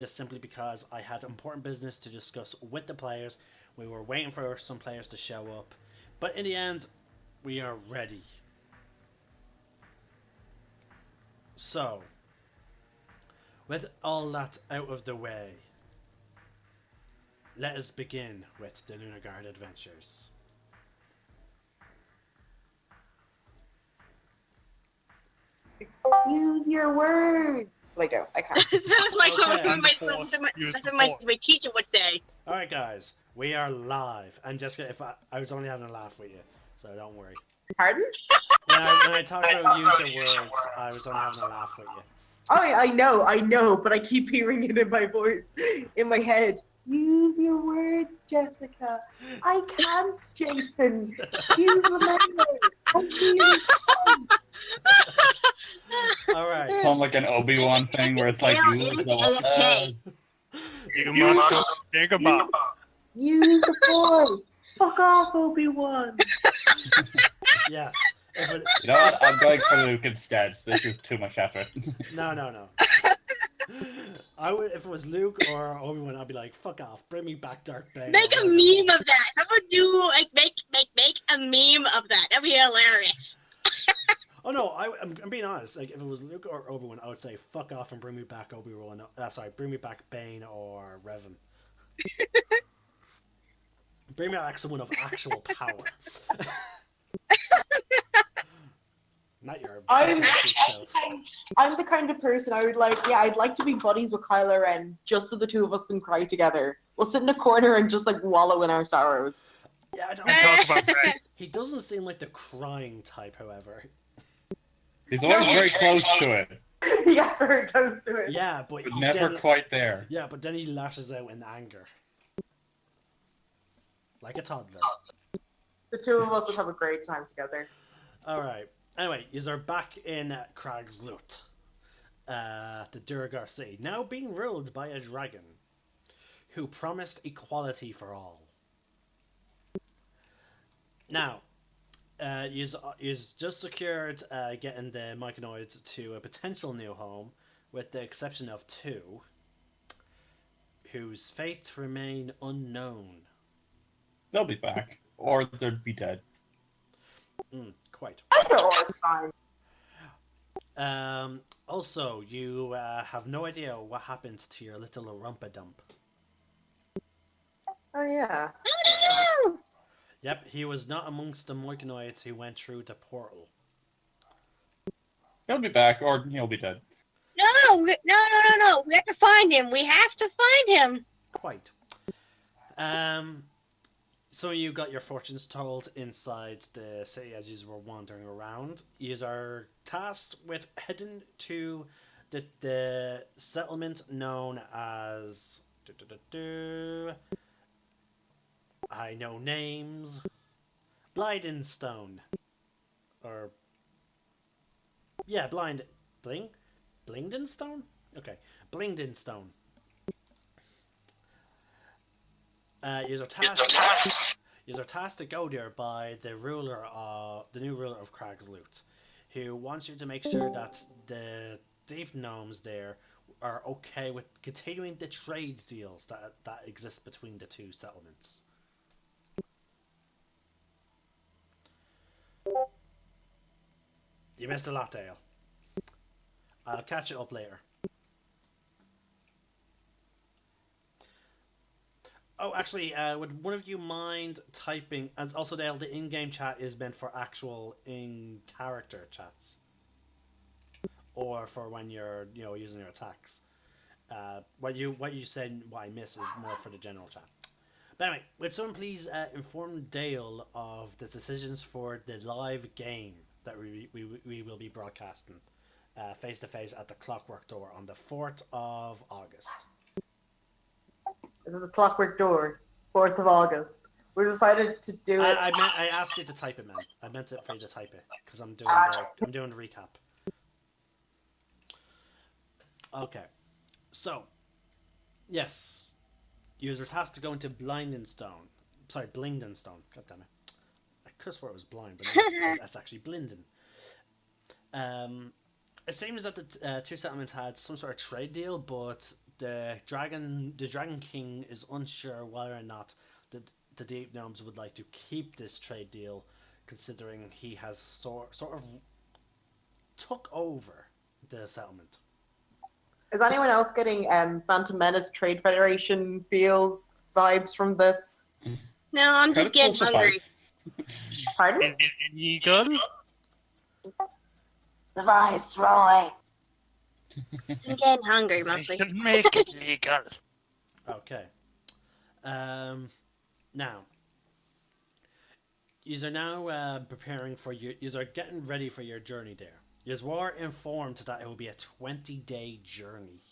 just simply because I had important business to discuss with the players. We were waiting for some players to show up, but in the end, we are ready. So, with all that out of the way, let us begin with the Lunarguard adventures. Use your words. Wait, no, I can't. Sounds like Okay. that's what my teacher would say. Alright, guys, we are live. And Jessica, if I was only having a laugh with you, so don't worry. Pardon? When I talked about use your words, I was only having a laugh with you. Oh, I know, but I keep hearing it in my voice, in my head. Use your words, Jessica. I can't, Jason. Use the language. I'm really sorry. Alright. Sound like an Obi-Wan thing where it's like use the You must think about. Use the force. Fuck off, Obi-Wan. Yes. If it, You know what? I'm going for Luke instead. This is too much effort. no. I would, if it was Luke or Obi-Wan, I'd be like, "Fuck off! Bring me back Darth Bane." Make a meme of that. Someone do like make a meme of that. That'd be hilarious. Oh no, I'm being honest. Like, if it was Luke or Obi-Wan, I would say, "Fuck off and bring me back Obi-Wan." Sorry, bring me back Bane or Revan. Bring me back someone of actual power. Not your I'm selves. the kind of person I would like, I'd like to be buddies with Kylo Ren just so the two of us can cry together. We'll sit in a corner and just like wallow in our sorrows. Yeah, I don't. Talk about that. He doesn't seem like the crying type, however. He's always very close to it, Yeah, very close to it. Yeah, but but he never then, quite there. Yeah, but then he lashes out in anger, like a toddler. The two of us would have a great time together. All right. Anyway, you are back in Crag's Loot, the Durgar City, now being ruled by a dragon who promised equality for all. Now, you've just secured getting the Myconoids to a potential new home, with the exception of two, whose fates remain unknown. They'll be back, or they'll be dead. Quite. I know it's fine. Also, you have no idea what happened to your little rumpa-dump. Oh yeah. Oh no! Yep, he was not amongst the Myconoids who went through the portal. He'll be back, or he'll be dead. No! We have to find him. We have to find him. Quite. So you got your fortunes told inside the city as you were wandering around. You are tasked with heading to the settlement known as... I know names. Blydenstone. Or... Yeah, Blingdenstone? Okay. Blingdenstone. You're tasked to go there by the new ruler of Crag's Loot, who wants you to make sure that the deep gnomes there are okay with continuing the trade deals that exist between the two settlements. You missed a lot, Dale. I'll catch it up later. Oh, actually, would one of you mind typing? And also, Dale, the in-game chat is meant for actual in-character chats, or for when you're, using your attacks. What you said, what I miss is more for the general chat. But anyway, would someone please inform Dale of the decisions for the live game that we will be broadcasting face to face at the Clockwork Door on the 4th of August. Is it the Clockwork Door? 4th of August. We decided to do it. I asked you to type it, man. I meant it for you to type it because I'm doing the recap. Okay, so yes, you were tasked to go into Blingdenstone. God damn it! I could have swore it was blind, but no, that's actually Blinden. It seems that the two settlements had some sort of trade deal, but the Dragon King is unsure whether or not the Deep Gnomes would like to keep this trade deal, considering he has sort of took over the settlement. Is anyone else getting Phantom Menace Trade Federation feels vibes from this? No, I'm just Credits getting will hungry. suffice. Pardon? Is it illegal? The Viceroy. I'm getting hungry I mostly. should make it legal. Okay. Now, you are now preparing for you are getting ready for your journey there. You were informed that it will be a 20-day journey.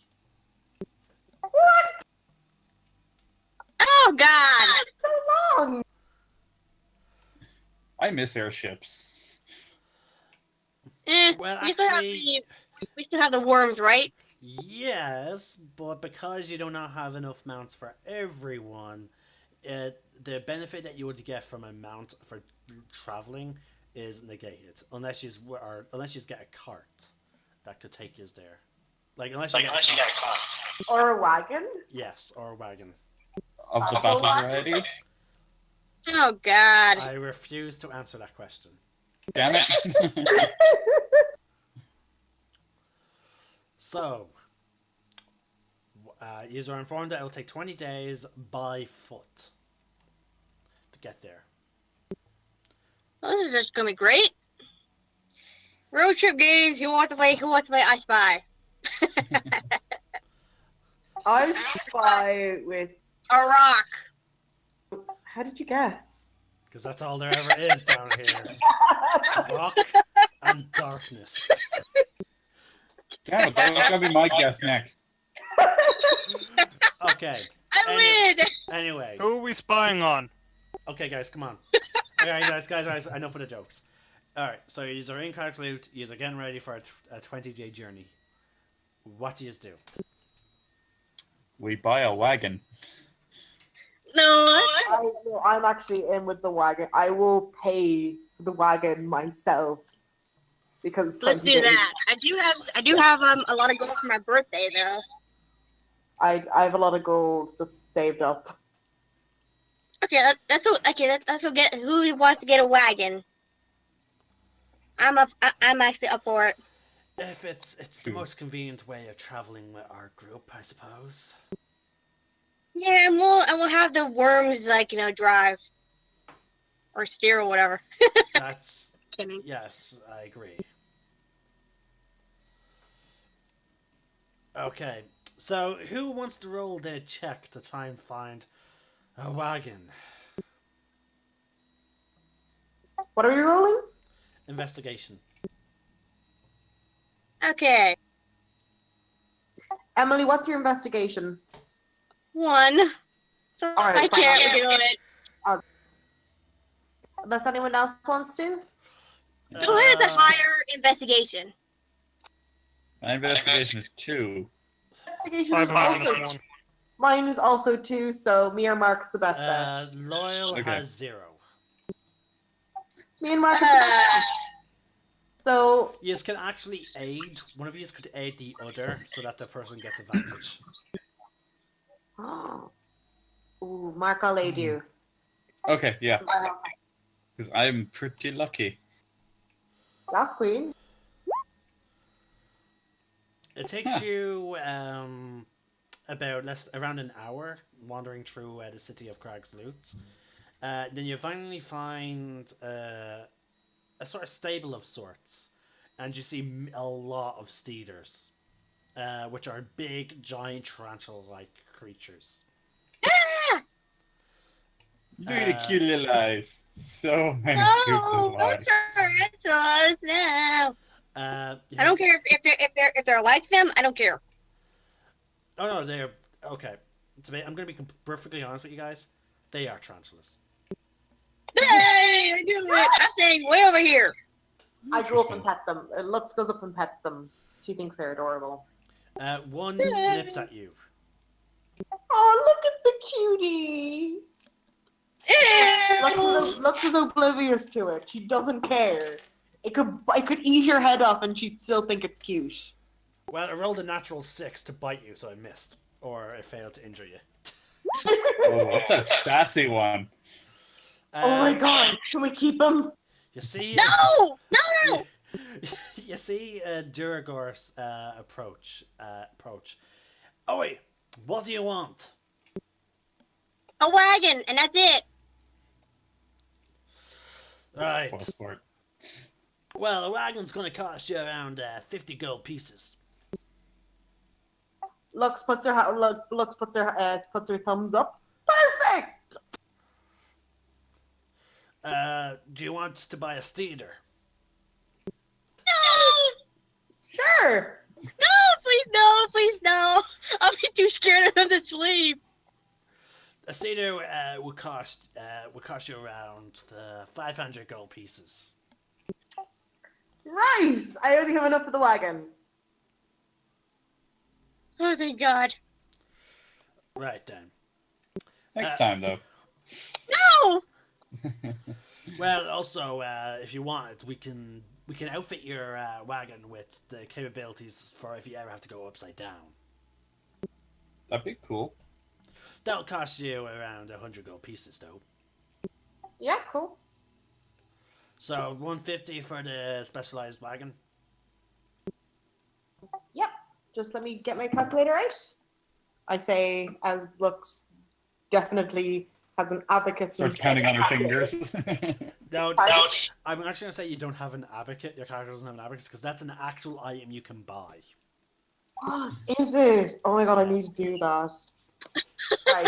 Oh God! So long. I miss airships. Well, we still actually, we still have the worms, right? yes, but because you do not have enough mounts for everyone, the benefit that you would get from a mount for traveling is negated, unless you get a cart that could take you there. Unless you get a cart. Or a wagon? Yes, or a wagon. Of the battle variety. Oh God! I refuse to answer that question. Damn it. So, you are informed that it will take 20 days by foot to get there. Well, this is just gonna be great. Road trip games. Who wants to play? Who wants to play I Spy? I spy with. A rock. How did you guess? Because that's all there ever is down here. Rock and darkness. Damn it, that was gonna be my guess next. Okay. I win. Anyway. Who are we spying on? Okay, guys, come on. Alright, guys, enough of the jokes. Alright, so you are in Carrick's Loot, you are getting ready for a 20-day journey. What do you do? We buy a wagon. No. I'm actually in with the wagon. I will pay for the wagon myself because Let's 20 do days. that. I do have a lot of gold for my birthday though. I have a lot of gold just saved up. Okay, let's go. Okay, let's go get. Who wants to get a wagon? I'm up. I'm actually up for it. If it's the most convenient way of traveling with our group, I suppose. Yeah, and we'll have the worms drive or steer or whatever. That's Kidding. yes, I agree. Okay, so who wants to roll their check to try and find a wagon? What are we rolling? Investigation. Okay, Emily, what's your investigation? 1. So All right, I fine. can't do it. Unless anyone else wants to? Who has a higher investigation? My investigation is 2. Investigation I is have a also, minus 1. mine is also 2, so me or Mark's the best bet. Loyal Okay. has 0. Me and Mark is the best bet. So, You can actually aid. One of you could aid the other, so that the person gets advantage. ooh, Mark, I'll aid you. Okay, yeah. Because I'm pretty lucky. Last queen. It takes you around an hour wandering through the city of Crag's Loot. Then you finally find a sort of stable of sorts, and you see a lot of steeders, which are big, giant tarantula-like creatures. Really cute little eyes. So many cute No, little no eyes. tarantulas, no. You I don't care if they're like them. I don't care. Oh no, they're okay. I'm going to be perfectly honest with you guys. They are tarantulas. Hey, I knew it. I'm saying way over here. I go up and pet them. Lux goes up and pets them. She thinks they're adorable. One snips at you. Oh, look at the cutie! Lux is oblivious to it. She doesn't care. I could eat your head off and she'd still think it's cute. Well, I rolled a natural 6 to bite you, so I missed. or it failed to injure you. Oh, what's that sassy one? Oh my god, can we keep him? You see, No! No! you see Duragor's approach. Oi, what do you want? A wagon, and that's it. Right. Spoil sport. Well, the wagon's going to cost you around 50 gold pieces. Lux puts her thumbs up. Perfect. Do you want to buy a steeder? No! Sure. No, please no. I'll be too scared of him to sleep. A steeder would cost you around 500 gold pieces. Right. I only have enough for the wagon. Oh, thank God. Right then. Next time, though. No! Well, also, if you want, we can outfit your wagon with the capabilities for if you ever have to go upside down. That'd be cool. That'll cost you around 100 gold pieces, though. Yeah, cool. So 150 for the specialized wagon. Yep. Just let me get my calculator out. I say, as Lux definitely has an abacus. Starts counting on her fingers. No, Pardon? I'm actually gonna say you don't have an abacus. Your character doesn't have an abacus because that's an actual item you can buy. Is it? Oh my god, I need to do that. Right.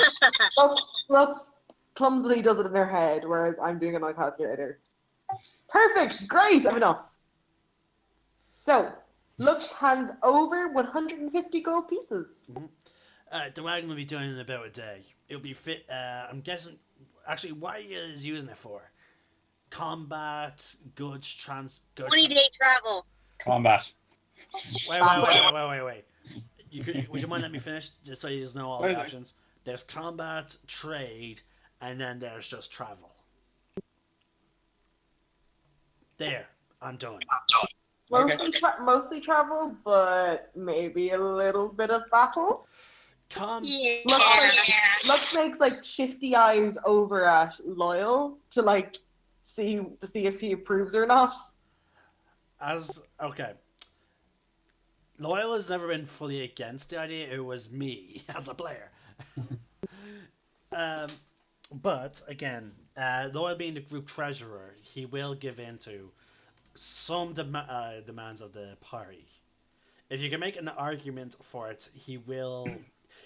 Lux clumsily does it in her head, whereas I'm doing it on my calculator. Perfect! Great! I have enough. So, Lux hands over 150 gold pieces. The wagon will be done in about a day. It'll be fit. I'm guessing. Actually, what are you using it for? Combat, goods, goods. 20-day travel. Combat. Wait. Would you mind letting me finish, just so you just know all the Sorry. options? There's combat, trade, and then there's just travel. There, I'm done. Mostly travel, but maybe a little bit of battle. Yeah. Lux makes like shifty eyes over at Loyal to like see if he approves or not. Okay. Loyal has never been fully against the idea. It was me as a player. But again, Loyal being the group treasurer, he will give in to some demands of the party. If you can make an argument for it, he will.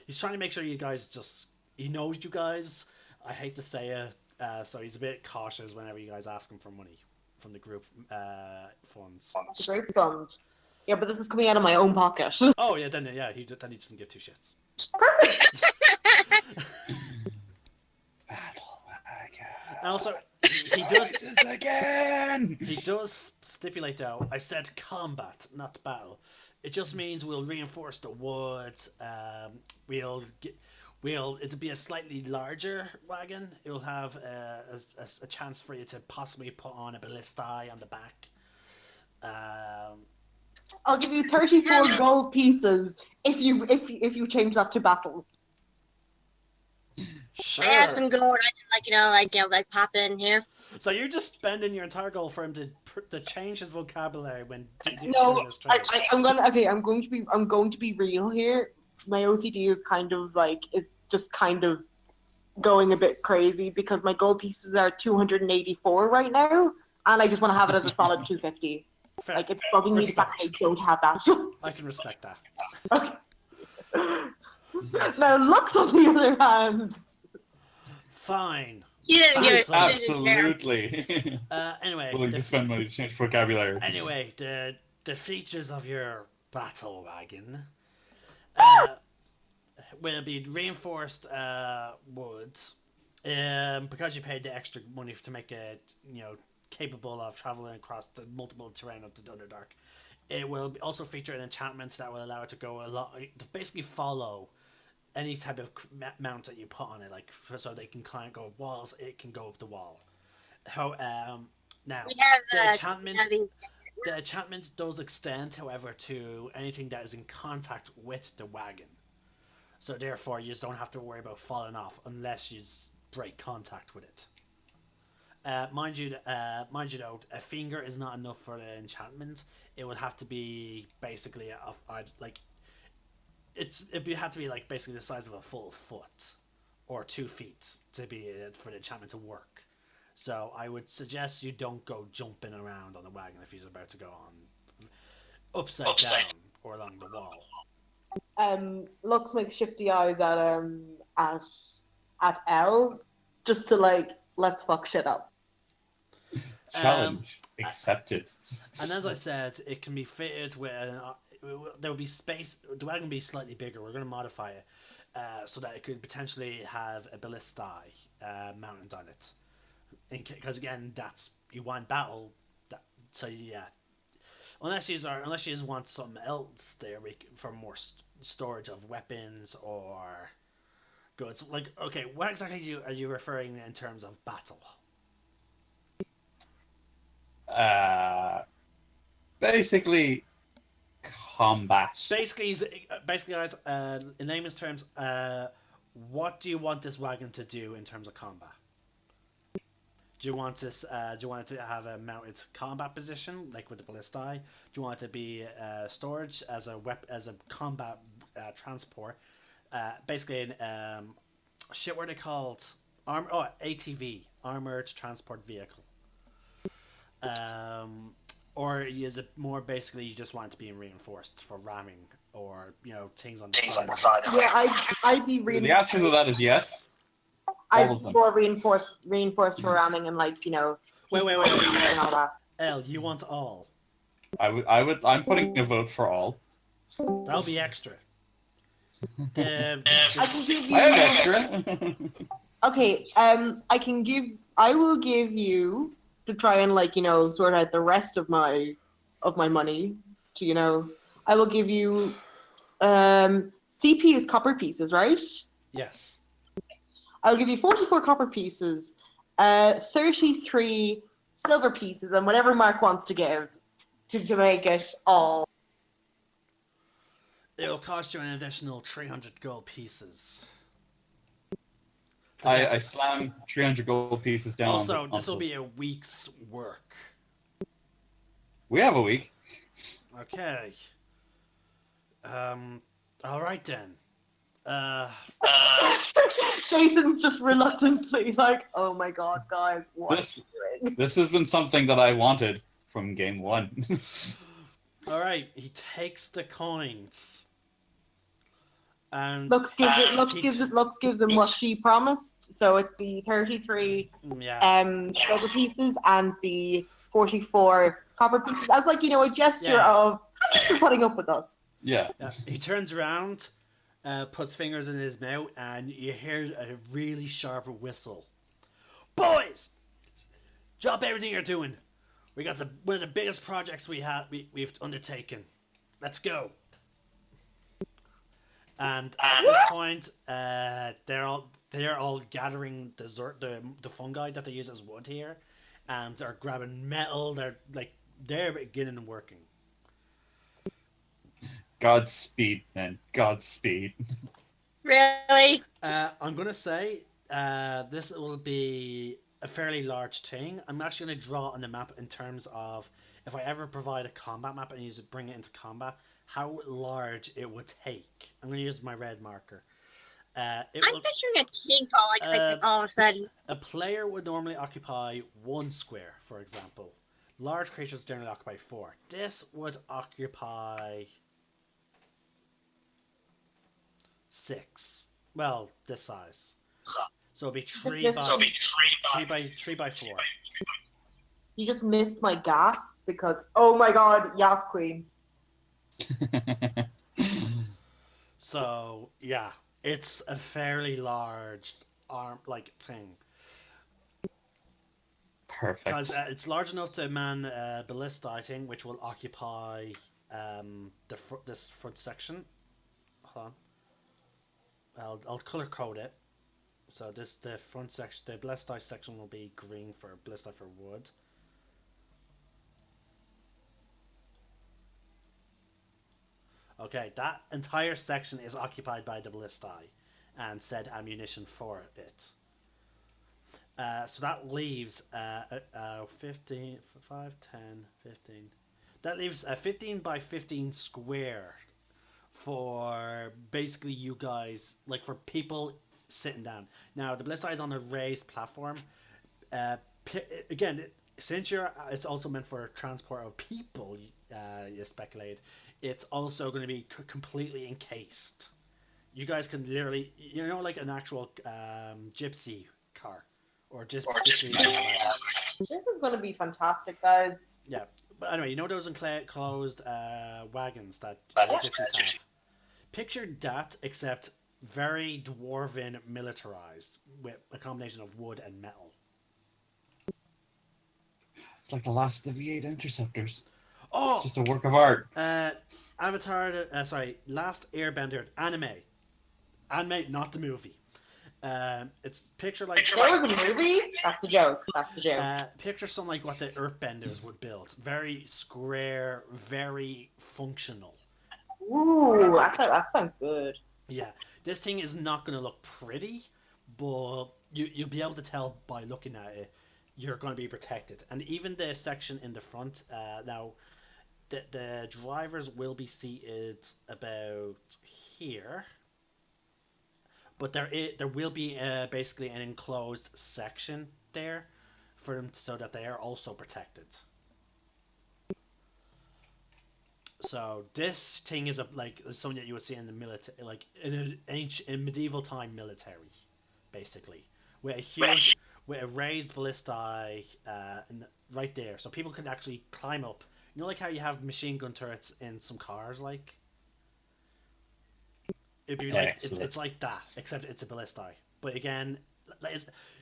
He's trying to make sure you guys he knows you guys. I hate to say it, so he's a bit cautious whenever you guys ask him for money from the group funds. It's a great fund. Yeah, but this is coming out of my own pocket. Oh yeah, then he doesn't give two shits. Perfect. Battle wagon. And also, he does. Voices again. He does stipulate though. I said combat, not battle. It just means we'll reinforce the woods. It'll be a slightly larger wagon. It'll have a chance for you to possibly put on a ballistae on the back. I'll give you 34 gold pieces if you change that to battle. Sure. I have some gold. I can like pop in here. So you're just spending your entire gold for him to change his vocabulary when No, doing his trade. I'm going to be real here. My OCD is just kind of going a bit crazy because my gold pieces are 284 right now, and I just want to have it as a solid 250. Fair. Like, it's bugging me the fact I don't have that. I can respect that. Okay. Now, Lux on the other hand. Fine. He didn't give it. Fine. He didn't care. Absolutely. Anyway, Willing to spend money to change vocabulary. Anyway, the features of your battle wagon will be reinforced wood, because you paid the extra money to make it, capable of traveling across the multiple terrain of the Underdark. It will also feature an enchantment that will allow it to go to basically follow any type of mount that you put on it, so they can kind of go up walls. It can go up the wall. Now We have the enchantment. these- The enchantment does extend, however, to anything that is in contact with the wagon. So therefore, you just don't have to worry about falling off unless you break contact with it. Mind you though, a finger is not enough for the enchantment. It would have to be basically like it'd have to be like basically the size of a full foot or 2 feet to be for the enchantment to work. So I would suggest you don't go jumping around on the wagon if he's about to go on upside down or along the wall. Lux makes shifty eyes at L, just to like let's fuck shit up. Challenge accepted. And as I said, it can be fitted with there will be space. The wagon will be slightly bigger. We're going to modify it so that it could potentially have a ballistae mounted on it. Because again, that's you want battle. So yeah, unless you just want something else there for more storage of weapons or goods. Like, okay, what exactly are you referring in terms of battle? Basically, combat. Basically, guys. In layman's terms, what do you want this wagon to do in terms of combat? Do you want this? Do you want it to have a mounted combat position, like with the ballistae? Do you want it to be storage as a combat transport? Basically, shit. What are they called? ATV, armored transport vehicle. Or is it more basically you just want it to be reinforced for ramming or things on the side? Yeah, I'd be really. The answer to that is yes. I'd All of be them. more reinforced for ramming and like Wait. and all that. L, you want all? I'm putting a vote for all. That'll be extra. I can give you. I have extra. Okay, I will give you to try and sort out the rest of my money. To I will give you CP is copper pieces, right? Yes. I'll give you 44 copper pieces, 33 silver pieces, and whatever Mark wants to give to make it all. It'll cost you an additional 300 gold pieces. I slam 300 gold pieces down. Also, this will be a week's work. We have a week. Okay. All right then. Jason's just reluctantly like, oh my god, guys, what are you doing? This has been something that I wanted from game one. All right, he takes the coins. And Lux gives him what she promised. So it's the 33 silver pieces and the 44 copper pieces as a gesture of thanks for putting up with us. Yeah. He turns around, puts fingers in his mouth, and you hear a really sharp whistle. Boys, drop everything you're doing. We got one of the biggest projects we've undertaken. Let's go. And at this point, they're all gathering the fungi that they use as wood here, and they're grabbing metal. They're beginning working. Godspeed, man. Godspeed. Really? I'm gonna say this will be a fairly large thing. I'm actually gonna draw on the map in terms of if I ever provide a combat map and bring it into combat, how large it would take. I'm going to use my red marker. I'm picturing a tank all of a sudden. A player would normally occupy 1 square, for example. Large creatures generally occupy 4. This would occupy 6. Well, this size. So it'd be 3 by 4. You just missed my gasp because, oh my god, Yas Queen. So yeah, it's a fairly large thing. Perfect. Because it's large enough to man ballista, I think, which will occupy this front section. Hold on, I'll color code it. So the front section, the ballista section will be green for ballista for wood. Okay, that entire section is occupied by the ballistae and said ammunition for it. So that leaves 15, 5, 10, 15. That leaves a 15 by 15 square for basically you guys, like for people sitting down. Now, the ballistae is on a raised platform. Again, since it's also meant for transport of people, you speculate, it's also going to be completely encased. You guys can literally, like an actual gypsy car or just gypsy. This is going to be fantastic, guys. Yeah, but anyway, those enclosed wagons that gypsies have. Picture that, except very dwarven militarized with a combination of wood and metal. It's like the last of the V8 Interceptors. Oh, it's just a work of art. Avatar. Last Airbender anime, not the movie. It's picture like there was a movie. That's a joke. Picture something like what the Earthbenders would build. Very square, very functional. Ooh, that sounds good. Yeah, this thing is not going to look pretty, but you'll be able to tell by looking at it. You're going to be protected, and even the section in the front. Now, the drivers will be seated about here, but there will be basically an enclosed section there for them so that they are also protected. So this thing is something that you would see in the military, like in medieval time military, basically, with a raised ballistae right there, so people can actually climb up. Like how you have machine gun turrets in some cars, like it'd be like it's like that, except it's a ballistae. But again,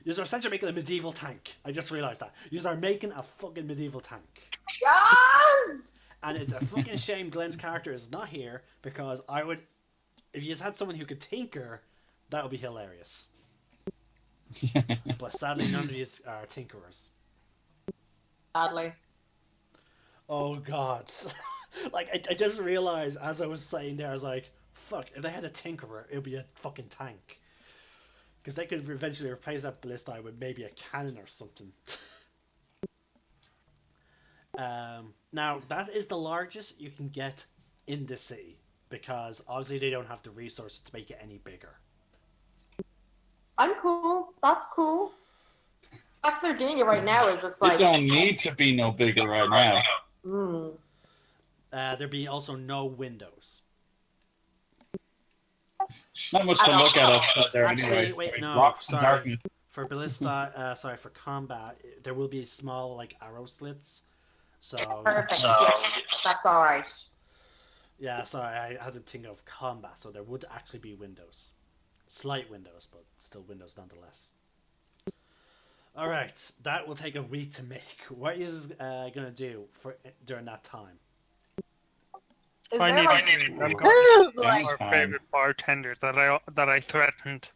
you're essentially making a medieval tank. I just realized that you're making a fucking medieval tank. Yes! And it's a fucking shame Glenn's character is not here, because if you had someone who could tinker, that would be hilarious. But sadly, none of these are tinkerers. Sadly. Oh god. I just realized as I was saying there, I was like, fuck, if they had a tinkerer, it would be a fucking tank. Because they could eventually replace that ballistae with maybe a cannon or something. Now, that is the largest you can get in the city, because obviously they don't have the resources to make it any bigger. I'm cool. That's cool. The fact they're doing it right now is just like... It don't need to be no bigger right now. There'd be also no windows. Not much to look at up there Actually, anyway. wait, no, Rocks and sorry. darkness. For ballista, for combat, there will be small arrow slits. So Perfect. Yes, that's all right. yeah, sorry, I had to think of combat, so there would actually be windows, slight windows, but still windows nonetheless. All right, that will take a week to make. What is gonna do during that time? I'm going Oh, to boy. our favorite bartender that I threatened.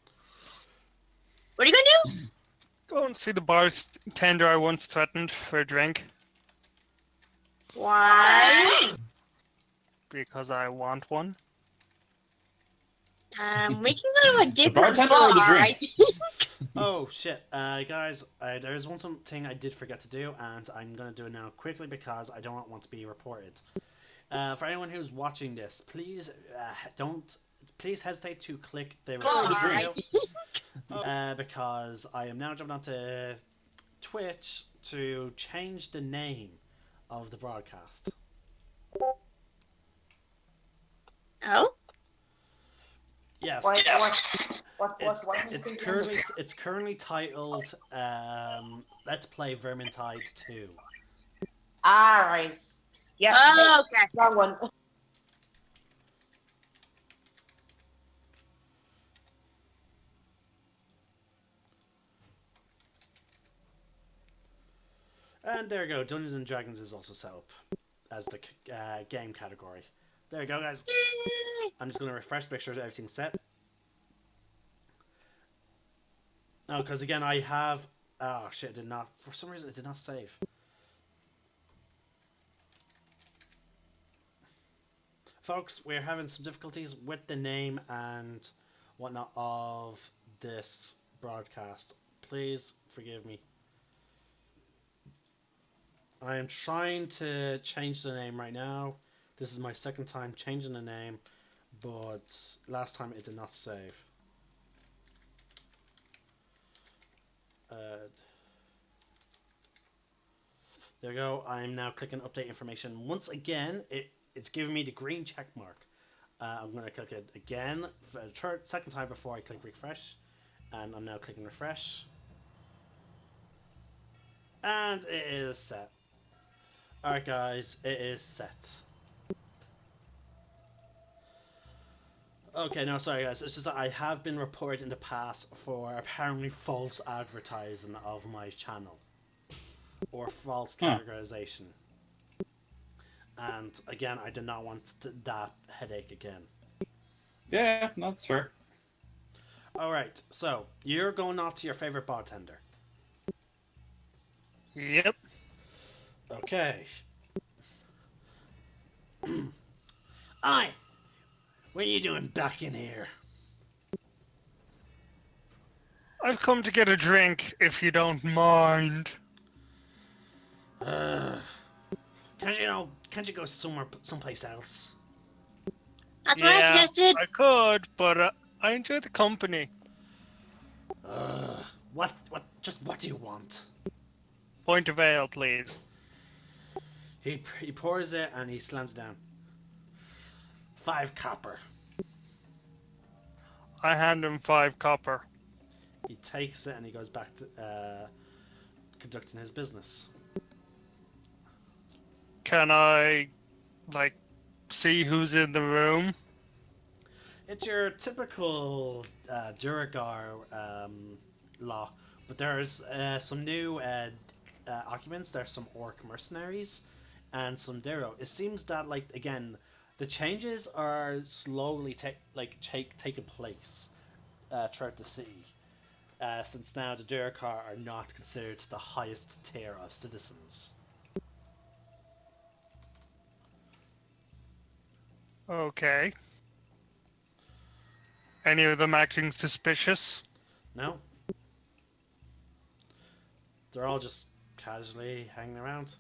What are you gonna do? Go and see the bartender I once threatened for a drink. Why? Because I want one. We can go to a different bartender or the bar. drink? Oh shit, guys! There is one thing I did forget to do, and I'm gonna do it now quickly because I don't want to be reported. For anyone who's watching this, please please hesitate to click the Why? video, because I am now jumping onto Twitch to change the name of the broadcast. Oh? Yes. It's currently titled Let's Play Vermintide 2. Ah, right. Yes. Oh, okay. Wrong one. And there you go. Dungeons and Dragons is also set up as the game category. There you go, guys. I'm just going to refresh to make sure that everything's set. No, because again, I have... Oh, shit, it did not... For some reason, it did not save. Folks, we're having some difficulties with the name and whatnot of this broadcast. Please forgive me. I am trying to change the name right now. This is my second time changing the name, but last time it did not save. There we go. I'm now clicking update information. Once again, it's giving me the green check mark. I'm going to click it again for the second time before I click refresh. And I'm now clicking refresh. And it is set. Alright guys, it is set. Okay, no, sorry guys, it's just that I have been reported in the past for apparently false advertising of my channel. Or false categorization. And again, I do not want that headache again. Yeah, that's fair. Alright, so, you're going off to your favorite bartender. Yep. Okay. Aye! What are you doing back in here? I've come to get a drink, if you don't mind. Can't you go someplace else? That's what I suggested. I could, but I enjoy the company. What do you want? Point of ale, please. He pours it and he slams it down. 5 copper. I hand him 5 copper. He takes it and he goes back to conducting his business. Can I, see who's in the room? It's your typical Duragar law, but there's some new occupants. There's some orc mercenaries and some Dero. It seems that, again, the changes are slowly taking place throughout the city, since now the Duragar are not considered the highest tier of citizens. Okay. Any of them acting suspicious? No. They're all just casually hanging around.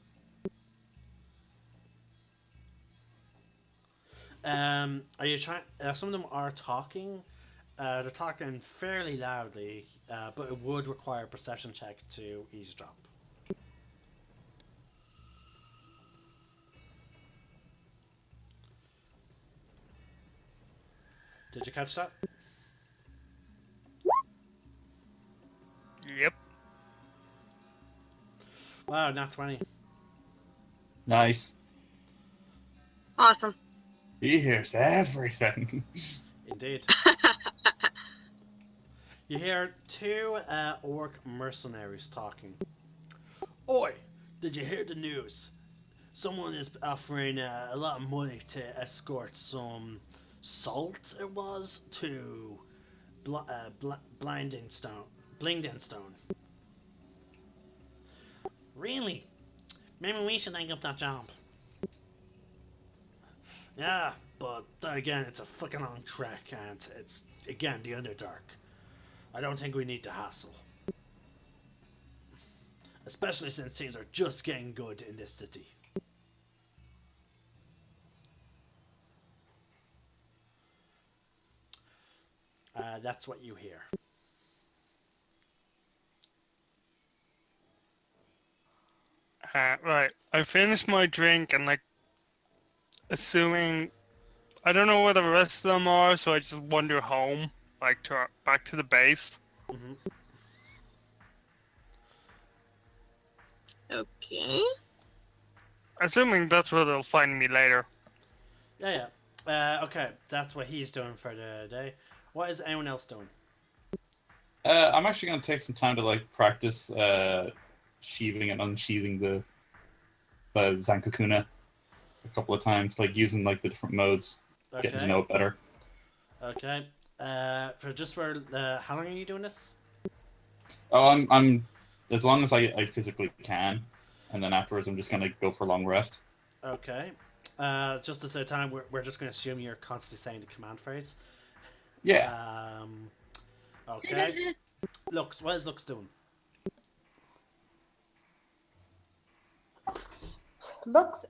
Are you trying? Some of them are talking. They're talking fairly loudly, but it would require a perception check to eavesdrop. Did you catch that? Yep. Wow, nat 20. Nice. Awesome. He hears everything. Indeed. You hear 2 orc mercenaries talking. Oi! Did you hear the news? Someone is offering a lot of money to escort some salt, it was, to Blinding Stone. Really? Maybe we should take up that job. Yeah, but again, it's a fucking long trek, and it's, again, the Underdark. I don't think we need to hassle. Especially since things are just getting good in this city. That's what you hear. Right. I finished my drink and assuming I don't know where the rest of them are, so I just wander home, back to the base. Mm-hmm. Okay. Assuming that's where they'll find me later. Yeah. Okay, that's what he's doing for the day. What is anyone else doing? I'm actually going to take some time to practice sheathing and unsheathing the Zankakuna a couple of times, using the different modes, getting to know it better. Okay. For how long are you doing this? Oh, I'm as long as I physically can, and then afterwards I'm just going to go for a long rest. Okay. Just to save time, we're just going to assume you're constantly saying the command phrase. Yeah. Okay. Lux, what is Lux doing? Lux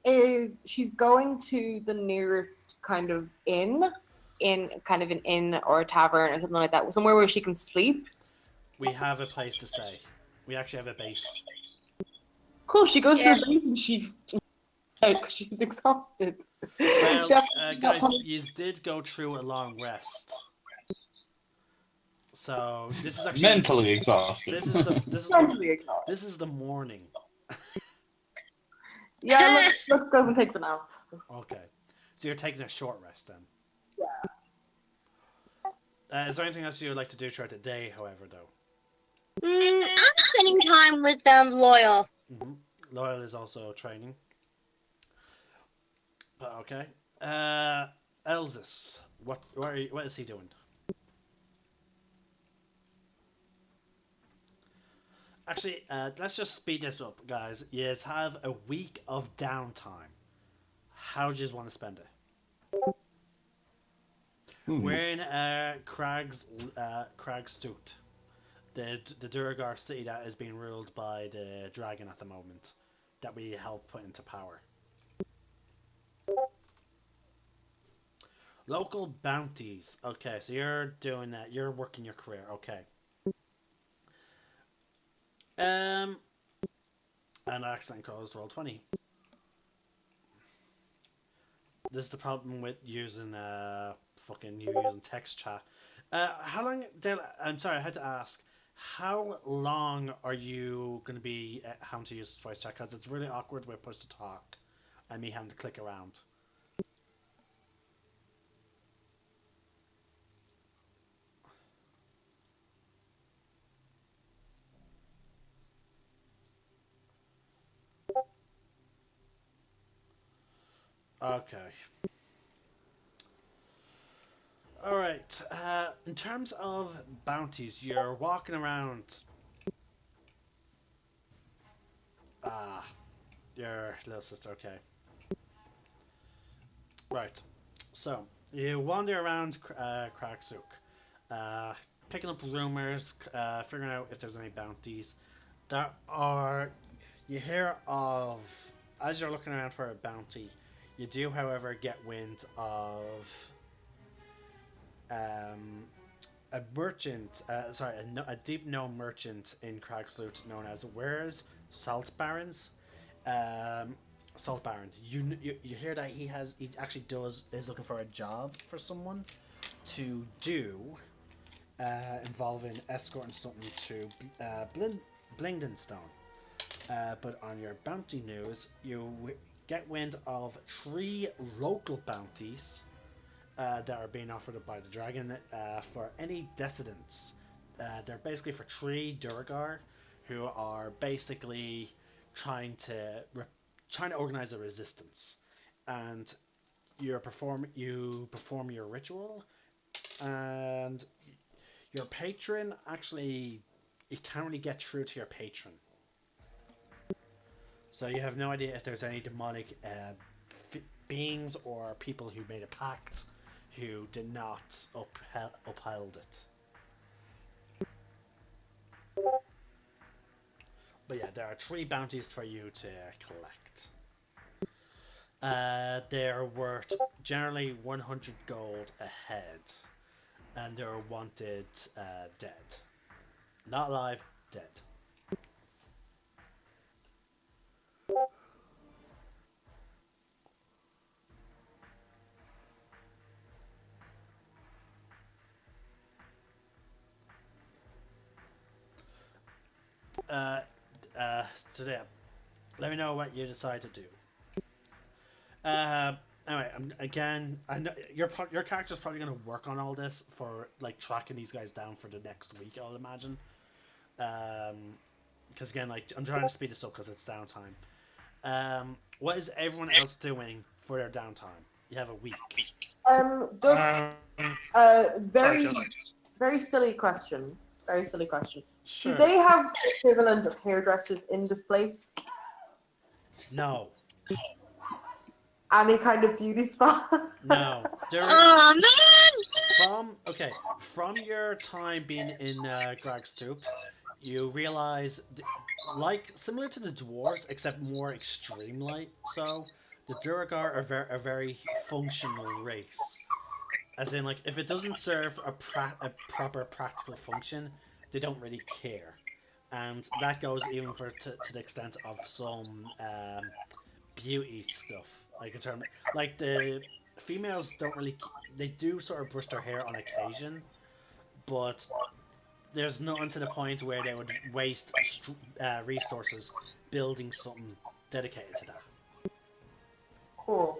she's going to the nearest kind of inn or a tavern or something like that, somewhere where she can sleep. We have a place to stay. We actually have a base. Cool. She goes to the base and she's exhausted. Well, Definitely guys, not- you did go through a long rest. So this is actually Mentally exhausted. Mentally exhausted. this is the morning. Yeah, Lux goes and takes a nap. Okay, so you're taking a short rest then. Yeah. Is there anything else you would like to do throughout the day? However, though, I'm spending time with Loyal. Loyal is also training. But okay, Elsis, what is he doing? Actually, let's just speed this up, guys. You guys have a week of downtime. How do you just want to spend it? We're in Crag's suit. The Duragar city that is being ruled by the dragon at the moment, that we help put into power. Local bounties. Okay, so you're doing that. You're working your career. Okay. An accent caused roll 20. This is the problem with using using text chat. How long, Dale? I'm sorry, I had to ask. How long are you going to be having to use voice chat? Because it's really awkward with push to talk, and me having to click around. Okay. Alright, in terms of bounties, you're walking around... your little sister, okay. Right, so, you wander around Kraksuk, picking up rumors, figuring out if there's any bounties. You hear of, as you're looking around for a bounty, you do, however, get wind of a merchant, a deep known merchant in Cragsloot known as Where's Salt Barons. Salt Baron. You hear that he actually is looking for a job for someone to do, involving escorting something to Blingdenstone. But on your bounty news, you get wind of 3 local bounties that are being offered by the dragon for any dissidents. They're basically for 3 Duragar who are basically trying to organize a resistance, and you perform your ritual, and your patron actually, you can't really get through to your patron. So you have no idea if there's any demonic beings or people who made a pact who did not uphold it. But yeah, there are 3 bounties for you to collect. They're worth generally 100 gold a head, and they're wanted dead. Not alive, dead. Today, let me know what you decide to do. Anyway, I know your character's probably going to work on all this for like tracking these guys down for the next week, I'll imagine. Because again, like I'm trying to speed this up because it's downtime. What is everyone else doing for their downtime? You have a week. Very silly question. Very silly question. Sure. Do they have the equivalent of hairdressers in this place? No. any kind of beauty spot? No. Oh man! From your time being in Gragstoop, you realize, like similar to the dwarves, except more extreme like. So, the Duragar are a very functional race. As in, like, if it doesn't serve a proper practical function, they don't really care, and that goes even to the extent of some beauty stuff. Like in term, like the females don't really, they do sort of brush their hair on occasion, but there's nothing to the point where they would waste resources building something dedicated to that. Cool.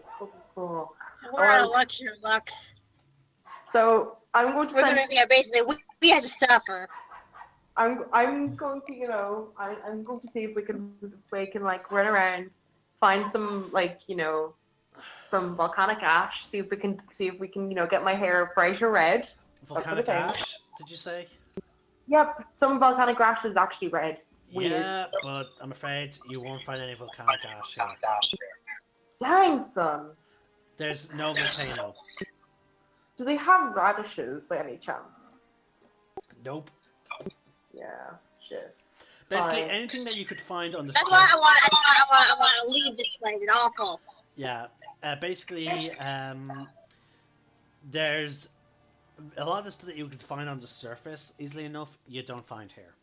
Cool. We're out of luck here, Lux. So I'm going to We're spend. gonna be basically we have to suffer. I'm going to, I'm going to see if we can like run around, find some some volcanic ash, see if we can get my hair brighter red. Volcanic ash, did you say? Yep, some volcanic ash is actually red. It's weird. Yeah, but I'm afraid you won't find any volcanic ash here. Dang, son. There's no volcano. Do they have radishes by any chance? Nope. Yeah, shit. Basically, Fine. anything that you could find on the That's why I want to leave this place. It's awful. Yeah, basically, there's a lot of stuff that you could find on the surface easily enough. You don't find here.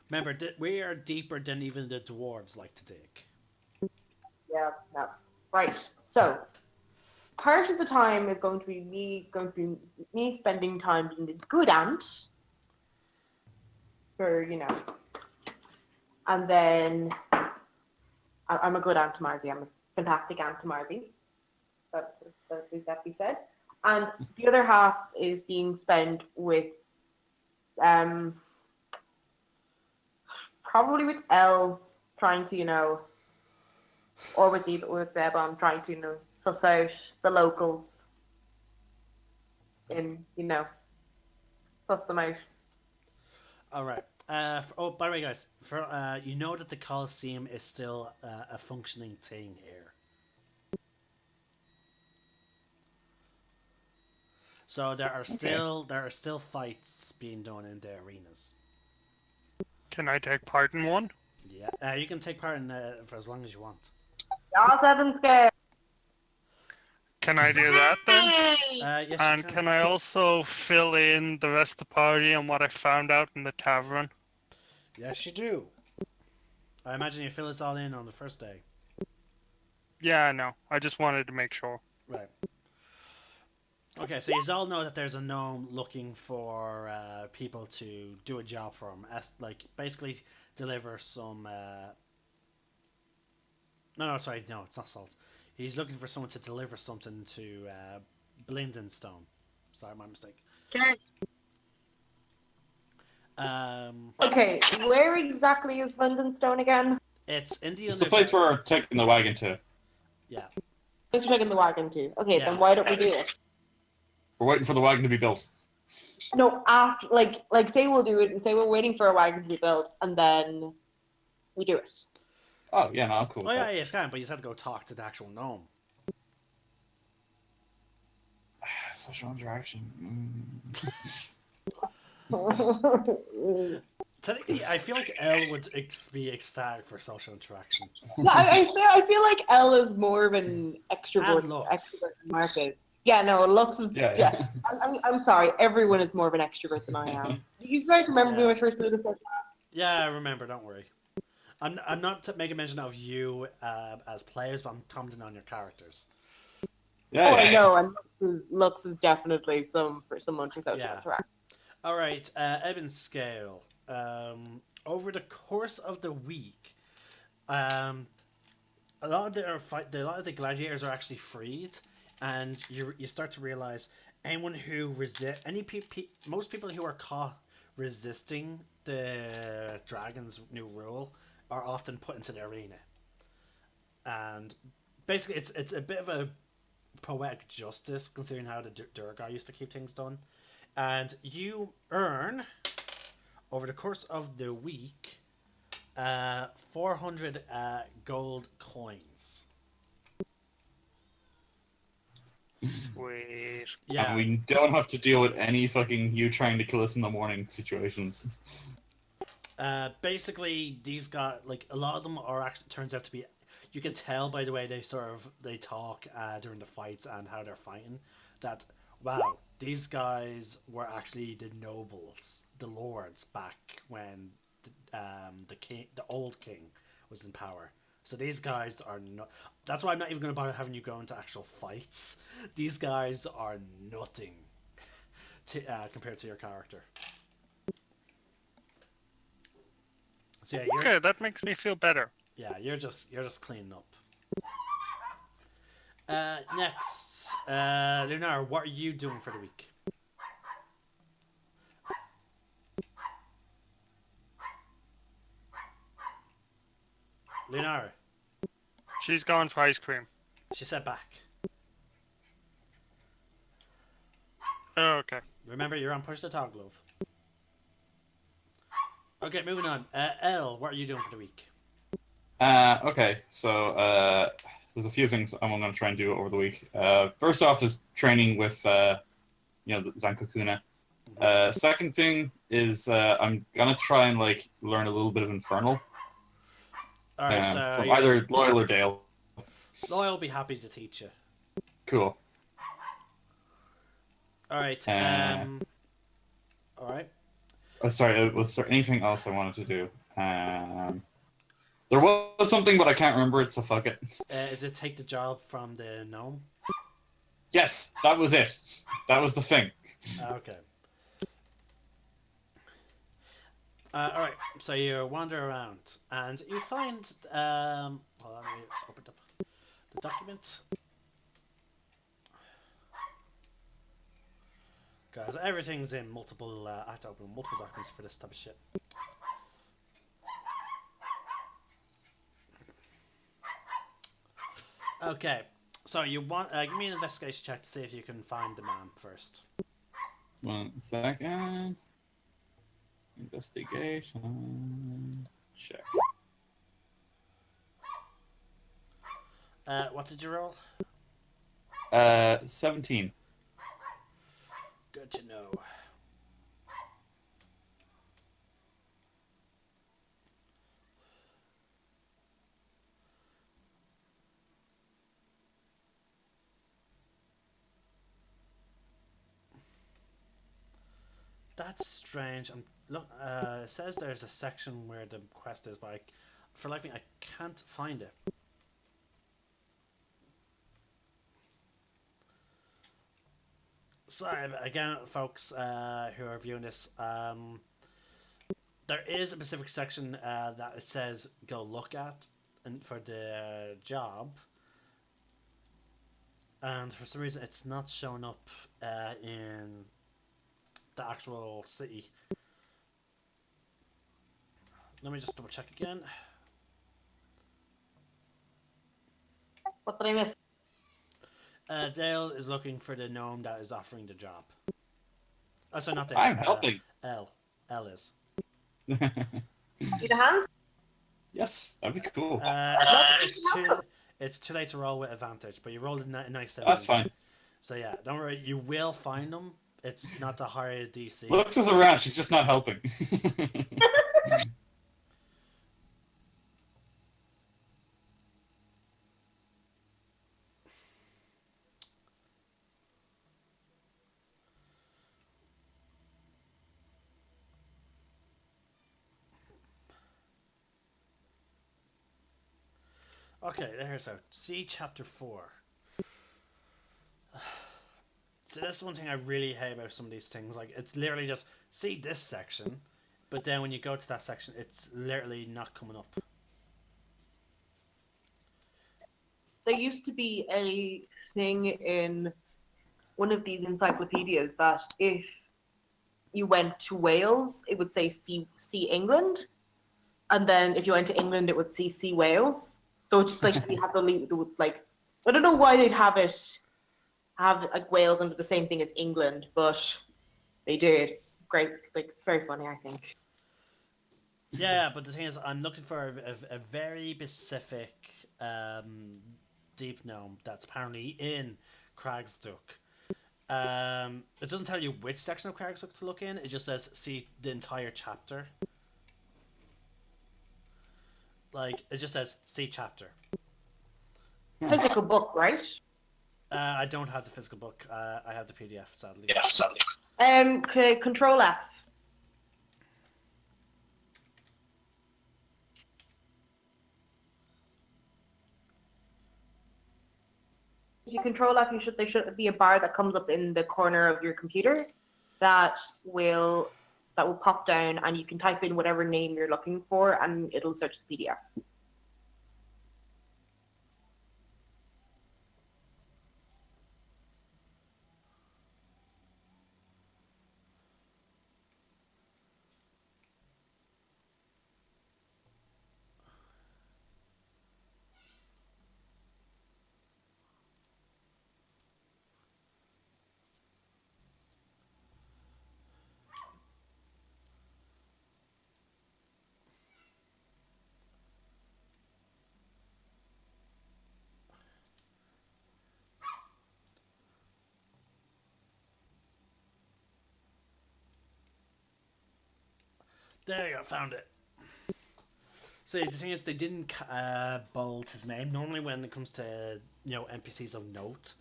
Remember, we are deeper than even the dwarves like to dig. Yeah, no. Right. So, part of the time is going to be me spending time being a good aunt. For, and then I'm a good Aunt to Marzi. I'm a fantastic Aunt to Marzi. That be said. And the other half is being spent with, probably with Elle, trying to, or with Ebon, trying to, suss out the locals and, suss them out. All right. By the way, guys, you know that the Colosseum is still a functioning thing here. So there are still fights being done in the arenas. Can I take part in one? Yeah, you can take part in for as long as you want. Y'all seven scared. Can I do that then? Yes, And you can I also fill in the rest of the party on what I found out in the tavern? Yes, you do. I imagine you fill us all in on the first day. Yeah, I know. I just wanted to make sure. Right. Okay, so you all know that there's a gnome looking for people to do a job for him, like basically deliver some. No, it's not salt. He's looking for someone to deliver something to Blindenstone. Sorry, my mistake. Can Okay, where exactly is Blindenstone again? It's in the. It's the place where we're taking the wagon to. Yeah. Thanks for taking the wagon too. Okay, Yeah. then why don't we do it? We're waiting for the wagon to be built. No, after like say we'll do it and say we're waiting for a wagon to be built and then we do it. Oh, yeah, no, I'm cool Oh with yeah, that. it's kind, but you just have to go talk to the actual gnome. Social interaction. Technically, I feel like Elle would be ecstatic for social interaction. No, I feel like Elle is more of an extrovert. And Lux. Extrovert than Mark is. Yeah, no, Lux is. Yeah. I'm sorry. Everyone is more of an extrovert than I am. Do you guys remember Yeah. when I first moved to Yeah, I remember. Don't worry. I'm not making mention of you as players, but I'm commenting on your characters. Yeah, Oh, yeah, I know, and Lux is definitely someone for social Yeah. interaction. All right, Evan Scale. Over the course of the week, a lot of the gladiators are actually freed, and you start to realize anyone who most people who are caught resisting the dragon's new rule are often put into the arena, and basically it's a bit of a poetic justice considering how the Durgar used to keep things done, and you earn over the course of the week 400 gold coins. Sweet. Yeah. And we don't have to deal with any fucking you trying to kill us in the morning situations. Basically, these guys, like a lot of them, are actually turns out to be. You can tell by the way they talk during the fights and how they're fighting that wow, these guys were actually the nobles, the lords back when the old king was in power. So these guys are not. That's why I'm not even going to bother having you go into actual fights. These guys are nothing compared to your character. So yeah, Okay, that makes me feel better. you're just cleaning up. Next, Lunar, what are you doing for the week? Lunar, She's gone for ice cream. she said back. Oh, okay. Remember, you're on push the talk, love. Okay, moving on. Elle, what are you doing for the week? Okay, so there's a few things I'm going to try and do over the week. First off is training with the Zankokuna. Second thing is I'm gonna try and learn a little bit of Infernal All right, so from either Loyal or Dale. Loyal will be happy to teach you. Cool. All right. All right. Sorry, was there anything else I wanted to do? There was something, but I can't remember it, so fuck it. Is it take the job from the gnome? Yes, that was it. That was the thing. Okay. All right. So you wander around and you find. Hold on, let me just open up the document. Guys, everything's in multiple. I have to open multiple documents for this type of shit. Okay, so you want give me an investigation check to see if you can find the man first. 1 second. Investigation. Check. What did you roll? 17. Good to know. That's strange. Look. It says there's a section where the quest is, but for life of me, I can't find it. So again, folks who are viewing this, there is a specific section that it says go look at and for the job, and for some reason it's not showing up in the actual city. Let me just double check again. What did I miss? Dale is looking for the gnome that is offering the job. Oh, sorry, not Dale. I'm helping. L is. Need a hand? Yes, that'd be cool. It's too late to roll with advantage, but you rolled a nice 7. That's fine. So yeah, don't worry, you will find them. It's not a higher DC. Lux is around, she's just not helping. Okay, there's so see chapter 4. So that's one thing I really hate about some of these things. Like it's literally just see this section, but then when you go to that section, it's literally not coming up. There used to be a thing in one of these encyclopedias that if you went to Wales, it would say see England, and then if you went to England, it would see Wales. So it's just like you have like I don't know why they'd have like Wales under the same thing as England, but they did. Great, like very funny, I think. Yeah, but the thing is, I'm looking for a very specific deep gnome that's apparently in Kragstook. It doesn't tell you which section of Kragstook to look in. It just says see the entire chapter. Like it just says see chapter. Physical book, right? I don't have the physical book. I have the PDF, sadly. Yeah, sadly. Control F. If you control F, there should be a bar that comes up in the corner of your computer that will pop down, and you can type in whatever name you're looking for, and it'll search the PDF. There you go, found it. See, the thing is, they didn't bold his name. Normally, when it comes to NPCs of note,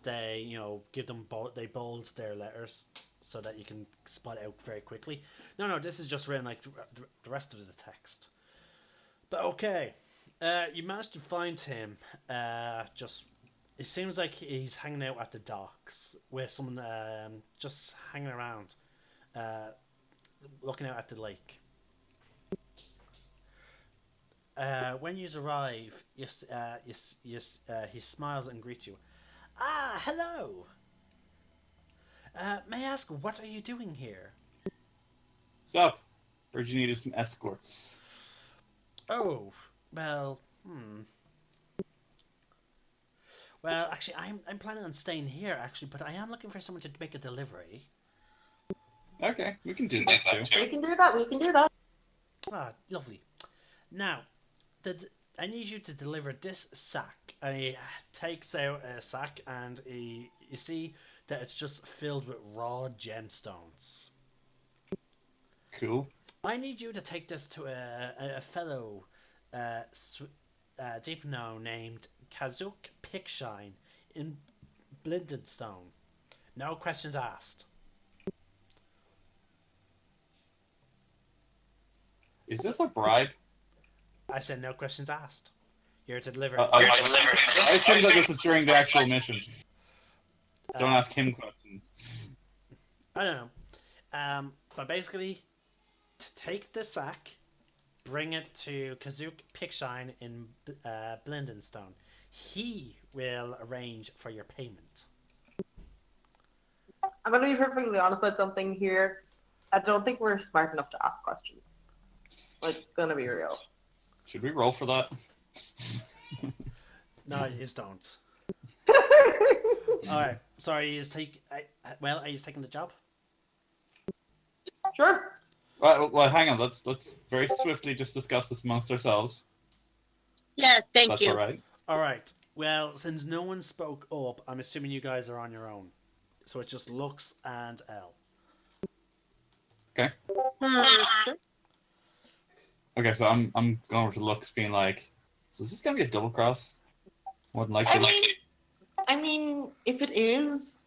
they give them they bold their letters so that you can spot it out very quickly. No, this is just written like the rest of the text. But okay, you managed to find him. It seems like he's hanging out at the docks with someone just hanging around. Looking out at the lake. When you arrive, he smiles and greets you. Ah, hello. May I ask, what are you doing here? What's up? Heard you needed some escorts. Oh, well, Well, actually, I'm planning on staying here, actually, but I am looking for someone to make a delivery. Okay, we can do that too. We can do that. Ah, lovely. Now, I need you to deliver this sack. And he takes out a sack, and you see that it's just filled with raw gemstones. Cool. I need you to take this to a fellow Deepno named Kazuk Pickshine in Blindenstone. No questions asked. Is this a bribe? I said no questions asked. You're to deliver. I assume that this is during the actual mission. Don't ask him questions. I don't know. But basically, take the sack, bring it to Kazuk Pickshine in Blindenstone. He will arrange for your payment. I'm going to be perfectly honest about something here. I don't think we're smart enough to ask questions. Like, gonna be real. Should we roll for that? No, you just don't. Alright, sorry, are you taking the job? Sure. Well, hang on. Let's very swiftly just discuss this amongst ourselves. Yes, thank That's you. all right. Alright, well, since no one spoke up, I'm assuming you guys are on your own. So it's just Lux and L. Okay. Okay, so I'm going over to Lux, being like, so is this gonna be a double cross? More than likely. I mean, if it is,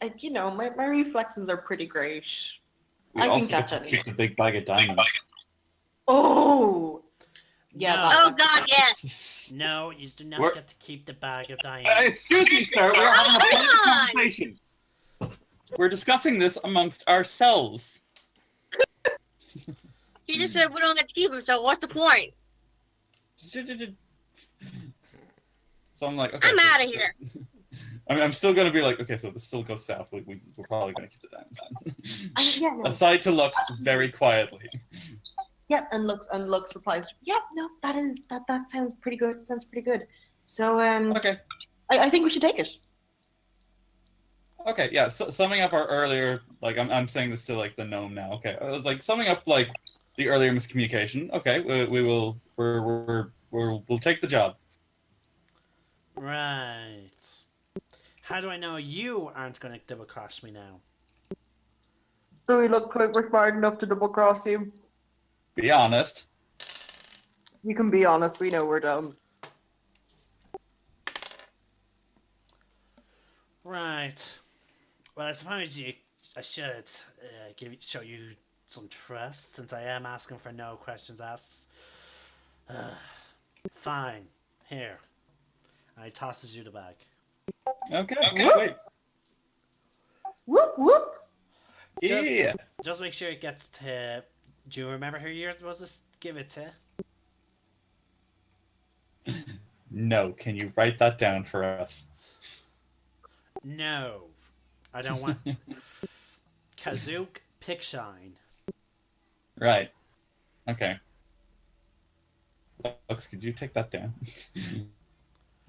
my reflexes are pretty great. We I also can get catch to it. keep the big bag of diamonds. Oh! Yeah. No. Oh God, yes. No, you do not We're- get to keep the bag of diamonds. Excuse me, sir. We're having a Come private on! conversation. We're discussing this amongst ourselves. You just said we don't get to keep them, so what's the point? So I'm like, okay. I'm outta here. I mean, I'm still gonna be like, okay, so this still goes south. We're probably gonna keep the diamonds. Yeah, no. Aside to Lux, very quietly. Yeah, and Lux replies, yeah, no, that sounds pretty good. Sounds pretty good. So, Okay. I think we should take it. Okay, yeah. So, summing up our earlier, like, I'm saying this to like the gnome now. Okay, I was like summing up like the earlier miscommunication. Okay, we'll take the job. Right. How do I know you aren't going to double cross me now? Do we look like we're smart enough to double cross you? Be honest. You can be honest, we know we're dumb. Right. Well, I suppose I should show you some trust, since I am asking for no questions asked. Fine. Here. And he tosses you the bag. Okay, Whoop. sweet. Whoop whoop. Yeah. Just make sure it gets to. Do you remember who you're supposed to give it to? No, can you write that down for us? No. I don't want. Kazook Pickshine. Right. Okay. Lux, could you take that down?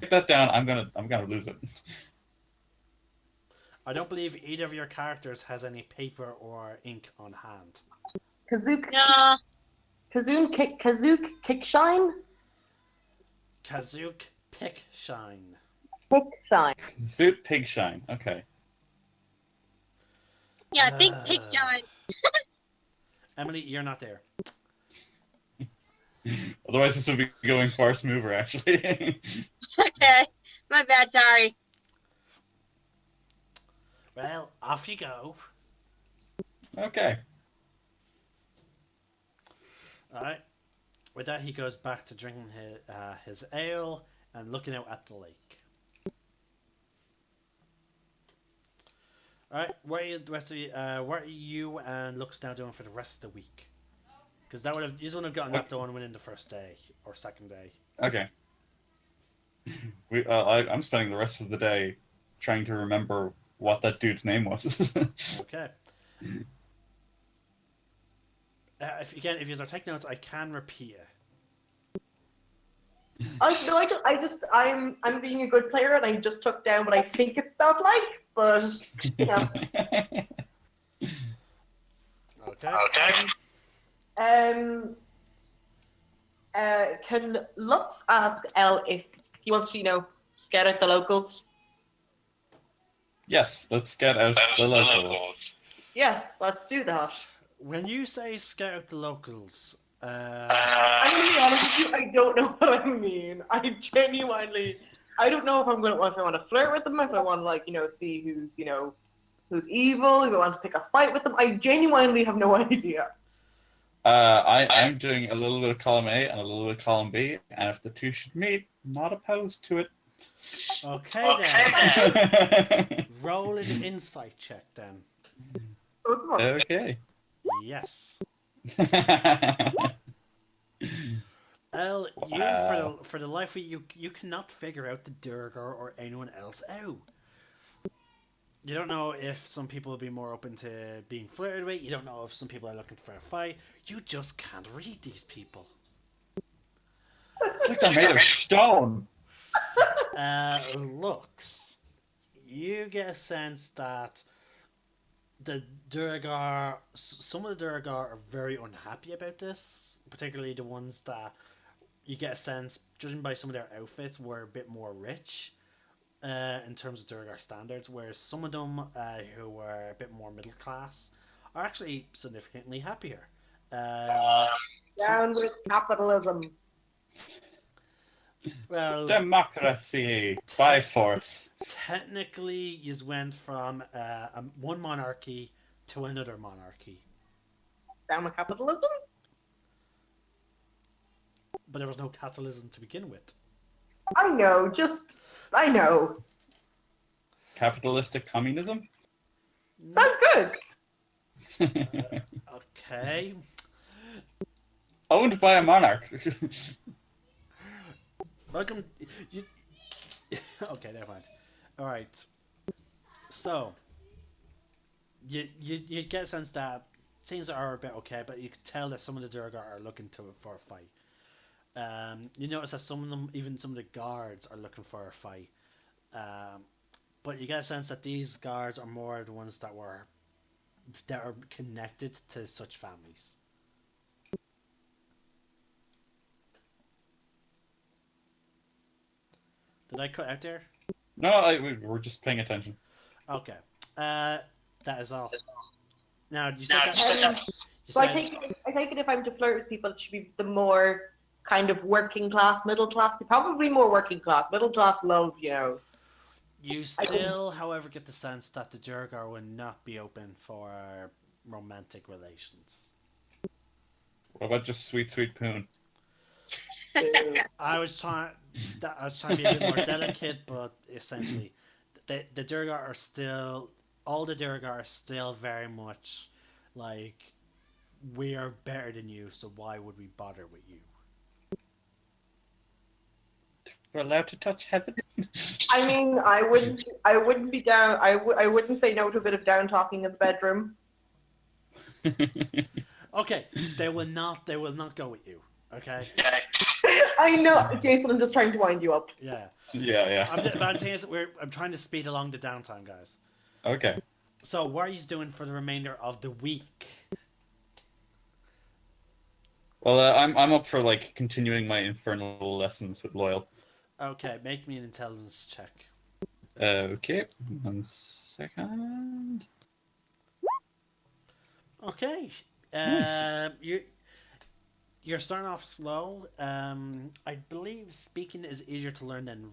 Take that down. I'm gonna lose it. I don't believe either of your characters has any paper or ink on hand. Kazook. No. Kazook Kickshine? Kazook Pickshine. Kickshine. Zoot Pigshine. Okay. Yeah, think Pig John. Emily, you're not there. Otherwise, this would be going far smoother, actually. Okay. My bad, sorry. Well, off you go. Okay. Alright. With that, he goes back to drinking his ale and looking out at the lake. Alright, what are you, the rest of you, what are you and Lux now doing for the rest of the week? Because that you wouldn't have gotten that done within the first day or second day. Okay. I'm spending the rest of the day trying to remember what that dude's name was. Okay. If you are taking notes, I can repeat it. I'm being a good player and I just took down what I think it spelled like, but you know. Okay. Can Lux ask Elle if he wants to, scout out the locals? Yes, let's get out the locals. Yes, let's do that. When you say scout out the locals, I'm gonna be honest with you, I don't know what I mean. I don't know if I want to flirt with them, if I want to see who's evil, if I want to pick a fight with them. I genuinely have no idea. I'm doing a little bit of column A and a little bit of column B, and if the two should meet, not opposed to it. okay then. Roll an insight check then. Okay. Yes. Elle, Wow. for the life of you cannot figure out the Durgar or anyone else out. You don't know if some people will be more open to being flirted with. You don't know if some people are looking for a fight. You just can't read these people. It's like they're made of stone. Looks, you get a sense that the Durgar, some of the Durgar are very unhappy about this, particularly the ones that you get a sense, judging by some of their outfits, were a bit more rich in terms of Durgar standards, whereas some of them who were a bit more middle class are actually significantly happier. Down with capitalism. Well, Democracy by force. technically, you went from one monarchy to another monarchy, Down with capitalism? but there was no capitalism to begin with. I know. Capitalistic communism? Sounds good. Okay. Owned by a monarch. Welcome. You... Okay, never mind. All right. So, you get a sense that things are a bit okay, but you can tell that some of the Durgar are looking for a fight. You notice that some of them, even some of the guards, are looking for a fight. But you get a sense that these guards are more the ones that are connected to such families. Did I cut out there? No, we're just paying attention. Okay. That is all. Now you said that. You So I said take it if I'm to flirt with people, it should be the more kind of working class, middle class, probably more working class. Middle class love, you know. you still, however, get the sense that the Durgar will not be open for romantic relations. What about just sweet, sweet poon? I was trying. I was trying to be a bit more delicate, but essentially, the Durgar are still. All the Durgar are still very much like, we are better than you, so why would we bother with you? We're allowed to touch heaven. I mean, I wouldn't be down. I wouldn't say no to a bit of down talking in the bedroom. Okay, they will not. They will not go with you. Okay. I know, Jason. I'm just trying to wind you up. Yeah. Yeah. But I'm saying is I'm trying to speed along the downtime, guys. Okay. So, what are you doing for the remainder of the week? Well, I'm up for like continuing my infernal lessons with Loyal. Okay, make me an intelligence check. Okay, 1 second. Okay. Nice. You're starting off slow. I believe speaking is easier to learn than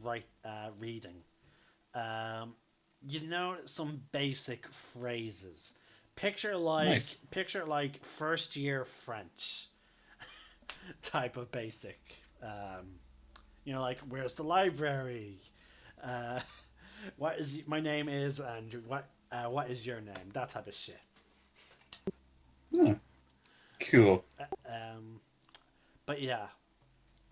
reading. You know some basic phrases. Picture Nice. like first year French type of basic. You know, like, where's the library? What is my name is, and what is your name? That type of shit. Hmm. Cool. But yeah,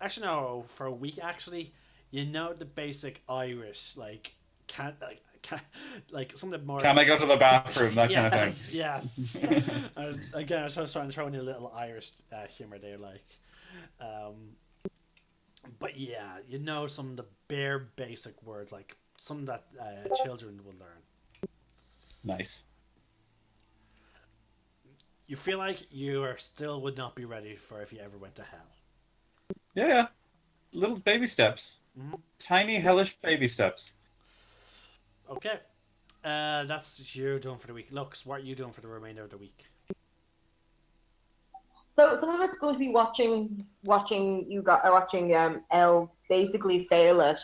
actually no. For a week, actually, you know the basic Irish, like like some of the more. Can I go to the bathroom? That kind of thing. Yes. I was trying to throw in a little Irish humor there, like. But yeah, you know some of the bare basic words, like some that children will learn. Nice. You feel like you are still would not be ready for if you ever went to hell. Yeah. Little baby steps. Mhm. Tiny hellish baby steps. Okay. That's you doing for the week. Lux, what are you doing for the remainder of the week? So some of it's going to be watching Elle basically fail at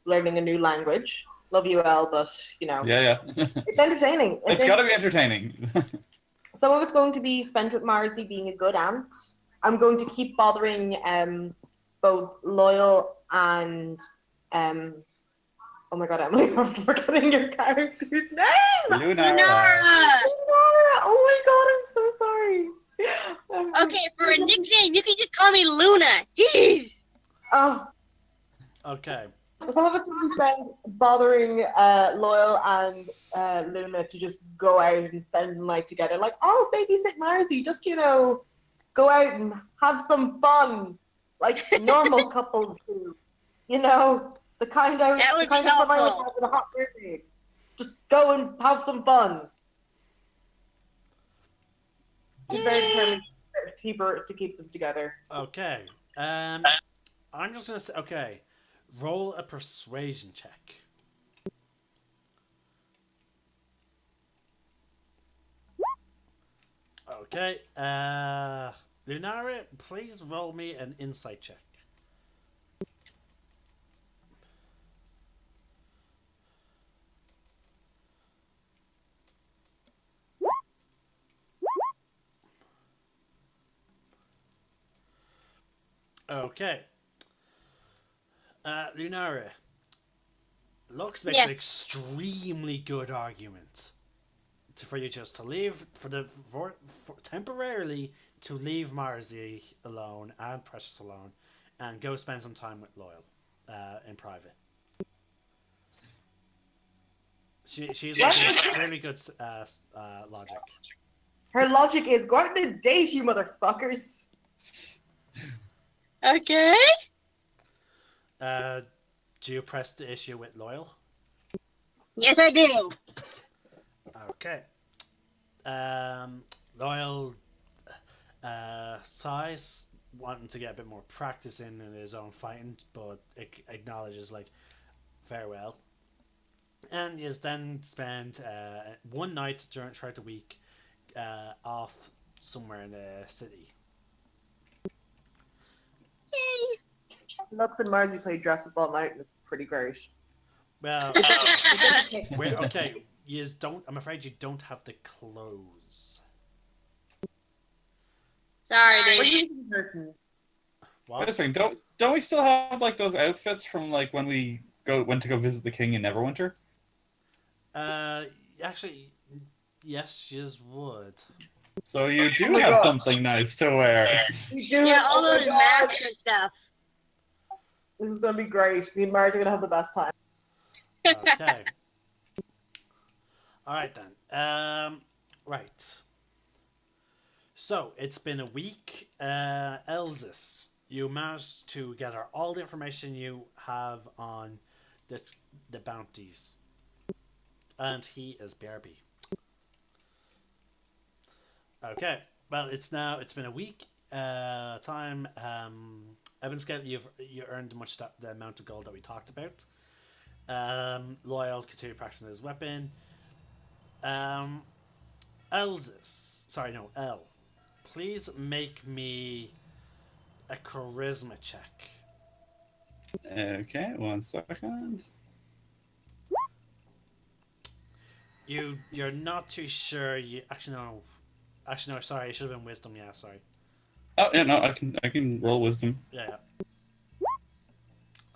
learning a new language. Love you, Elle, but you know Yeah. it's entertaining. It's got to be entertaining. Some of it's going to be spent with Marcy being a good aunt. I'm going to keep bothering both Loyal and oh my god, Emily, I'm forgetting your character's name. Lunarguard. Oh my god, I'm so sorry. Okay, for a nickname, you can just call me Luna. Jeez. Oh, Okay. some of it's going to be spent bothering Loyal and Luna to just go out and spend the night together. Like, oh, babysit Marcy, just, you know, go out and have some fun. Like normal couples do. You know, the kind of That would be fun I would helpful. have with a hot roommate. Just go and have some fun. She's very determined to keep them together. Okay. I'm just gonna say. Okay. Roll a persuasion check. Okay. Lunara, please roll me an insight check. Okay. Lunara. Lux makes Yes. an extremely good argument for you just to leave for temporarily to leave Marzi alone and Precious alone, and go spend some time with Loyal, in private. She's really good logic. Her logic is go out on a date, you motherfuckers. Okay. Do you press the issue with Loyal? Yes, I do. Okay. Loyal sighs, wanting to get a bit more practice in his own fighting, but acknowledges, like, Very well. And you then spend one night throughout the week off somewhere in the city. Yay! Lux and Marzi play dress up all night, and it's pretty great. Well, wait, okay. You don't. I'm afraid you don't have the clothes. Sorry, What are dude. you even hurting? What? Listen, don't we still have like those outfits from like when we went to go visit the king in Neverwinter? Actually, yes, you would. So you do Oh my have God. something nice to wear. We do. Yeah, all Oh my those God. masks and stuff. This is gonna be great. Me and Marzi are gonna have the best time. Okay. All right then. Right. So it's been a week. Elsis, you managed to gather all the information you have on the bounties, and he is BRB. Okay. Well, it's been a week. Time. Evanscale, you earned the amount of gold that we talked about. Loyal continue practicing his weapon. Elsis, sorry, no, L. Please make me a charisma check. Okay, 1 second. You're not too sure. You actually no. Sorry, it should have been wisdom. Yeah, sorry. Oh yeah, no, I can roll wisdom. Yeah.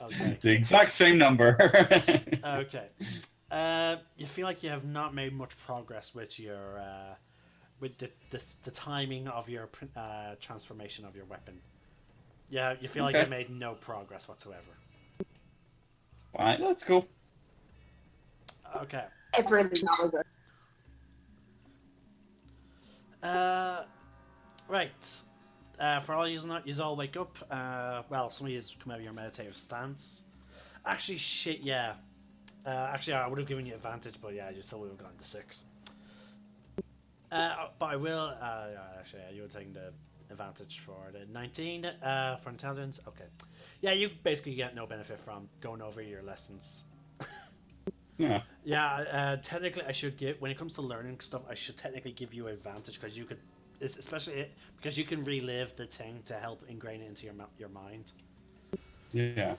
Okay. The exact same number. Okay. You feel like you have not made much progress with your with the timing of your transformation of your weapon. Yeah, you feel like Okay. you made no progress whatsoever. Fine, that's cool. Okay. It's really not, is it? Right. For all you all wake up. Well, some of you come out of your meditative stance. Actually, shit, yeah. Actually, I would have given you advantage, but yeah, you still would have gone to 6. But I will. Actually, you were taking the advantage for the 19 for intelligence. Okay. Yeah, you basically get no benefit from going over your lessons. Yeah. Yeah, technically, I should give. When it comes to learning stuff, I should technically give you advantage because you could, especially because you can relive the thing to help ingrain it into your mind. Yeah.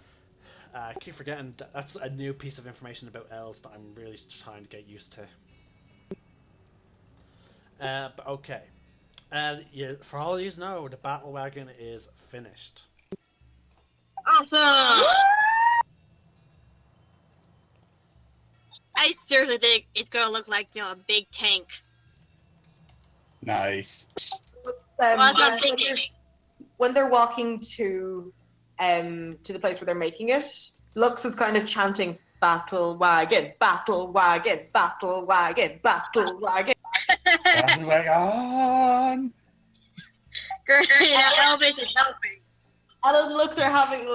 I keep forgetting that's a new piece of information about elves that I'm really trying to get used to. But okay. Yeah, for all you know, the battle wagon is finished. Awesome! I seriously think it's gonna look like, a big tank. Nice. Well, that's what I'm when thinking. when they're walking to the place where they're making it, Lux is kind of chanting battle wagon, battle wagon, battle wagon, battle wagon. That's like on. Great, Elvis is helping. And then Lux are having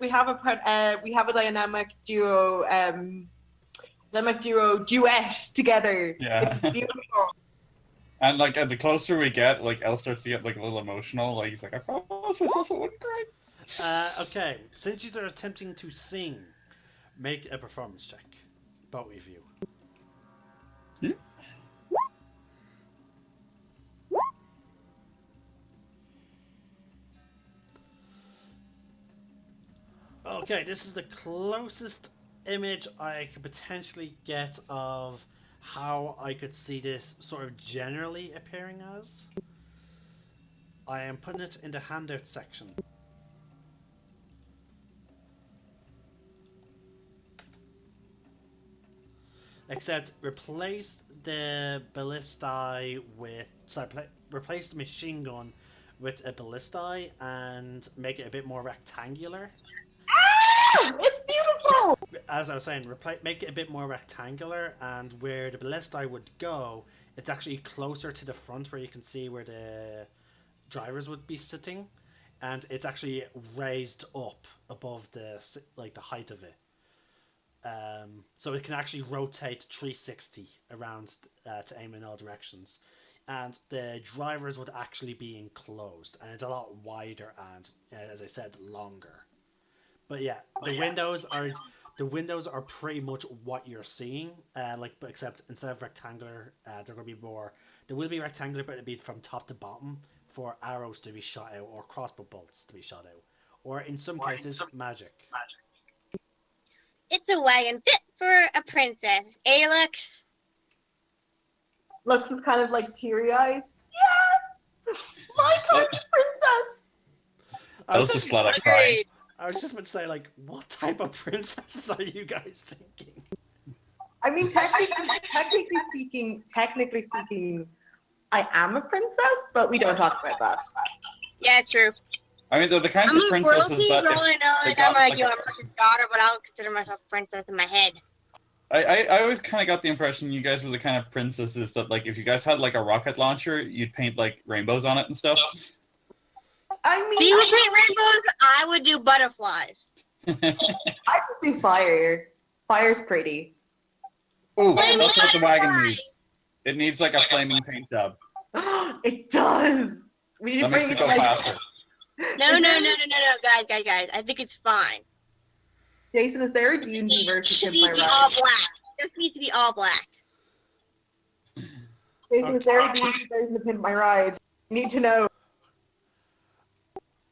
we have a dynamic duo duet together. Yeah. It's beautiful. And like the closer we get, like Elle starts to get like a little emotional. Like he's like, I promised myself it wouldn't cry. Okay, since you are attempting to sing, make a performance check. Both of you. Yeah. Okay, this is the closest image I could potentially get of how I could see this sort of generally appearing as. I am putting it in the handout section. Except replace the ballistae with replace the machine gun with a ballistae and make it a bit more rectangular. It's beautiful. As I was saying, make it a bit more rectangular, and where the ballistae would go, it's actually closer to the front where you can see where the drivers would be sitting, and it's actually raised up above the height of it. So it can actually rotate 360 around to aim in all directions, and the drivers would actually be enclosed, and it's a lot wider and, as I said, longer. But yeah, the windows are the windows are pretty much what you're seeing, but except instead of rectangular, they're going to be more. They will be rectangular, but it'll be from top to bottom for arrows to be shot out or crossbow bolts to be shot out, or in some cases magic. It's a wagon fit for a princess. Alex. Lux is kind of like teary-eyed. Yeah, my kind of princess. I was just flat out crying. Agreed. I was just about to say, like, what type of princesses are you guys thinking? I mean, technically speaking, I am a princess, but we don't talk about that. Yeah, true. I mean, they're the kinds I'm of a princesses royalty that rolling if they on. got, I'm like, like, yo, I'm a daughter, but I don't consider myself a princess in my head. I always kind of got the impression you guys were the kind of princesses that, like, if you guys had, like, a rocket launcher, you'd paint, like, rainbows on it and stuff. I mean, See, you would paint rainbows. I would do butterflies. I could do fire. Fire's pretty. Ooh, Flaming that's what the wagon butterfly. needs. It needs, like, a flaming paint job. It does. We need That to bring makes it it go like faster. No, guys. I think it's fine. Jason. Is there a It D&D version just of needs my to be all ride? black. It just needs to be all black. Jason, is there a D&D version of Pimp My Ride? Need to know.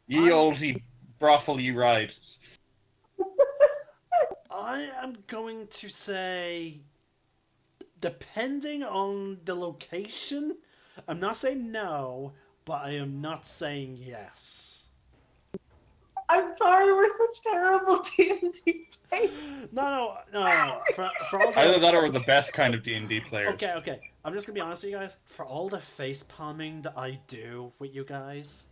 Ye olde brothel you ride. I am going to say, depending on the location, I'm not saying no, but I am not saying yes. I'm sorry, we're such terrible D&D players. No. For all Either the that or the best kind of D&D players. okay. I'm just gonna be honest with you guys. For all the face palming that I do with you guys,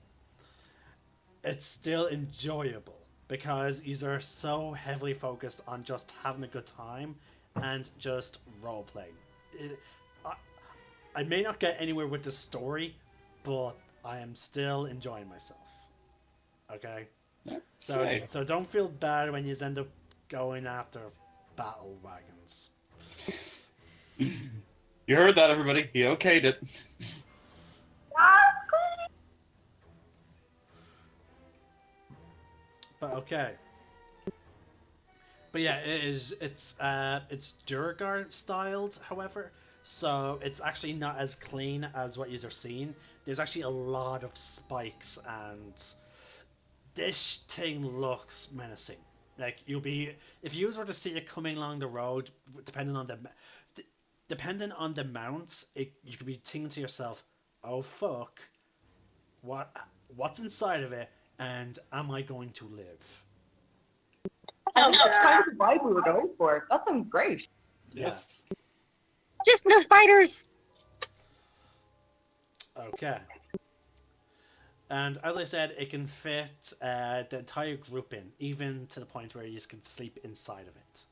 it's still enjoyable because you are so heavily focused on just having a good time and just role playing. I may not get anywhere with the story, but I am still enjoying myself. Okay? Okay. So don't feel bad when you end up going after battle wagons. You heard that, everybody. He okayed it. That's great. But okay. But yeah, it's Durgar styled, however. So it's actually not as clean as what you're seeing. There's actually a lot of spikes, and this thing looks menacing. Like if you were to see it coming along the road, depending on the mounts, you could be thinking to yourself, "Oh fuck, what's inside of it, and am I going to live?" I think that's kind of the vibe we were going for. That sounds great. Yes. Just no spiders. Okay. And as I said, it can fit the entire group in, even to the point where you can sleep inside of it.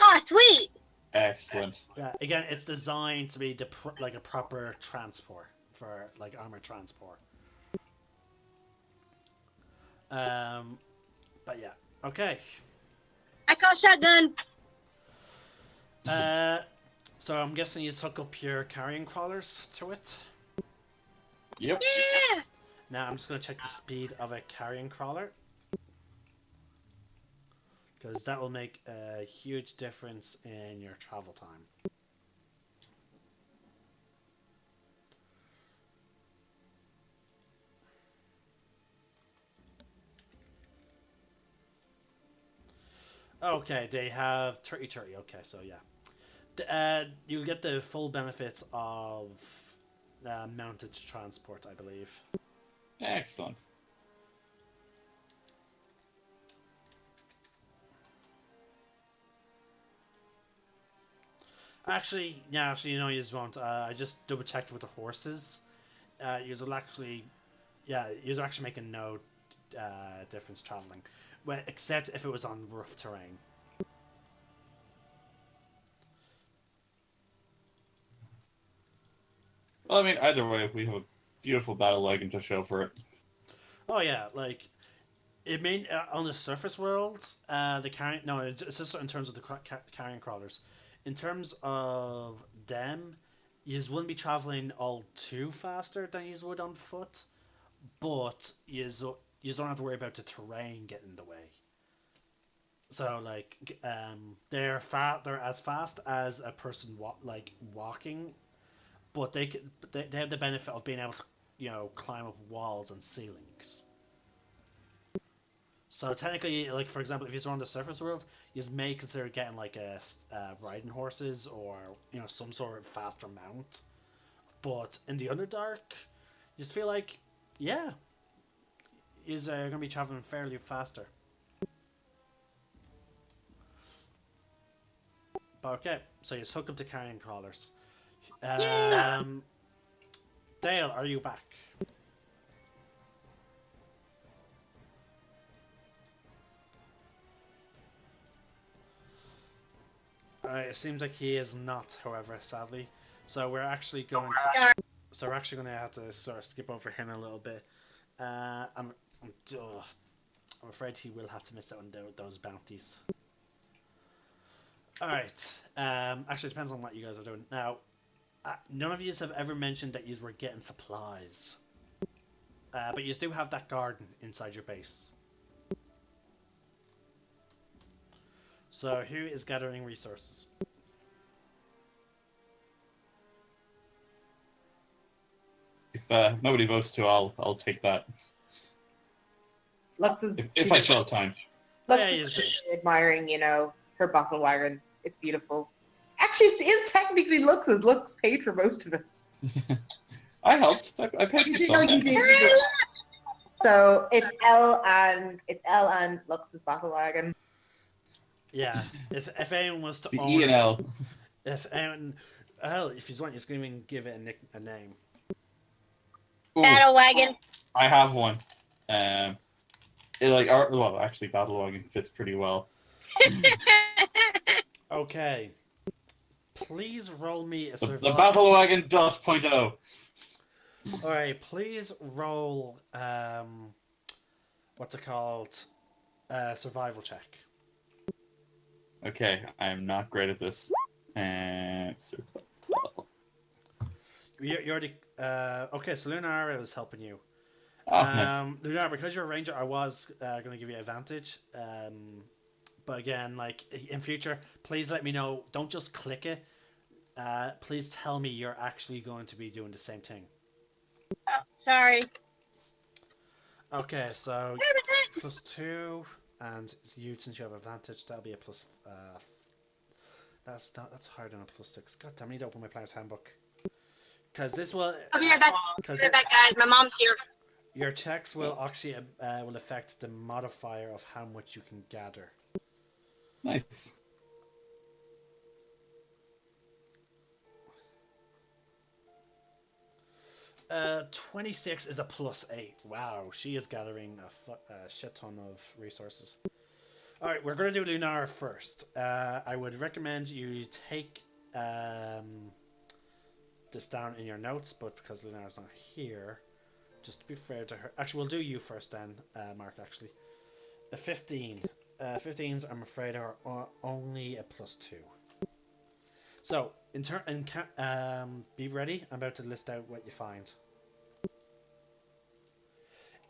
Oh, sweet. Excellent. Again, it's designed to be like a proper transport for like armor transport. But yeah, okay. I call shotgun. So I'm guessing you just hook up your carrying crawlers to it. Yep. Yeah. Now I'm just going to check the speed of a carrying crawler, because that will make a huge difference in your travel time. Okay, they have 30-30. Okay, so yeah. You'll get the full benefits of mounted transport, I believe. Excellent. Actually, no, you just won't. I just double checked with the horses. You'll actually making no difference traveling, well, except if it was on rough terrain. Well, I mean, either way, we have a beautiful battle wagon to show for it. Oh yeah, like it may on the surface world, the carrying no, it's just in terms of the carrying crawlers. In terms of them, you wouldn't be traveling all too faster than you would on foot, but you don't have to worry about the terrain getting in the way. So like they're as fast as a person walking, but they have the benefit of being able to climb up walls and ceilings. So technically, like for example, if you're on the surface world, you may consider getting like riding horses or some sort of faster mount. But in the Underdark, you just feel like, yeah, is going to be traveling fairly faster. But okay, so you just hook up to carrying crawlers. Yeah. Dale, are you back? It seems like he is not, however, sadly. So we're actually going to. So we're actually going to have to sort of skip over him a little bit. I'm afraid he will have to miss out on those bounties. All right. Actually, it depends on what you guys are doing now. None of you have ever mentioned that you were getting supplies, but you do have that garden inside your base. So who is gathering resources? If nobody votes to, I'll take that. Lux is If I still have time. Lux Yeah, is you admiring, her battle wagon. It's beautiful. Actually, it is technically Lux's. Lux paid for most of it. I helped. I paid for No, some. you did. So it's L and Lux's battle wagon. Yeah. If anyone was to The own E and L. if anyone, hell, if he's want, he's going to even give it a name. Ooh, Battle wagon. I have one. Actually, Battle Wagon fits pretty well. Okay. Please roll me a The survival. Battle Wagon .0. All right. Please roll. What's it called? Survival check. Okay, I'm not great at this. And survival. You already. Okay. So Lunar is helping you. Oh, nice. Lunar, because you're a ranger, I was going to give you advantage. But again, like in future, please let me know. Don't just click it. Please tell me you're actually going to be doing the same thing. Oh, sorry. Okay, so +2, and you, since you have advantage, that'll be a plus. That's higher than a +6. God damn, I need to open my player's handbook. Because this will. I'll be right back. Because Be right back, guys. My mom's here. your checks will actually will affect the modifier of how much you can gather. Nice. Uh, 26 is a +8. Wow, she is gathering a shit ton of resources. Alright, we're going to do Lunar first. I would recommend you take this down in your notes, but because Lunar's not here, just to be fair to her. Actually, we'll do you first then, Mark, actually. A 15. 15s, I'm afraid, are only a +2. So, be ready. I'm about to list out what you find.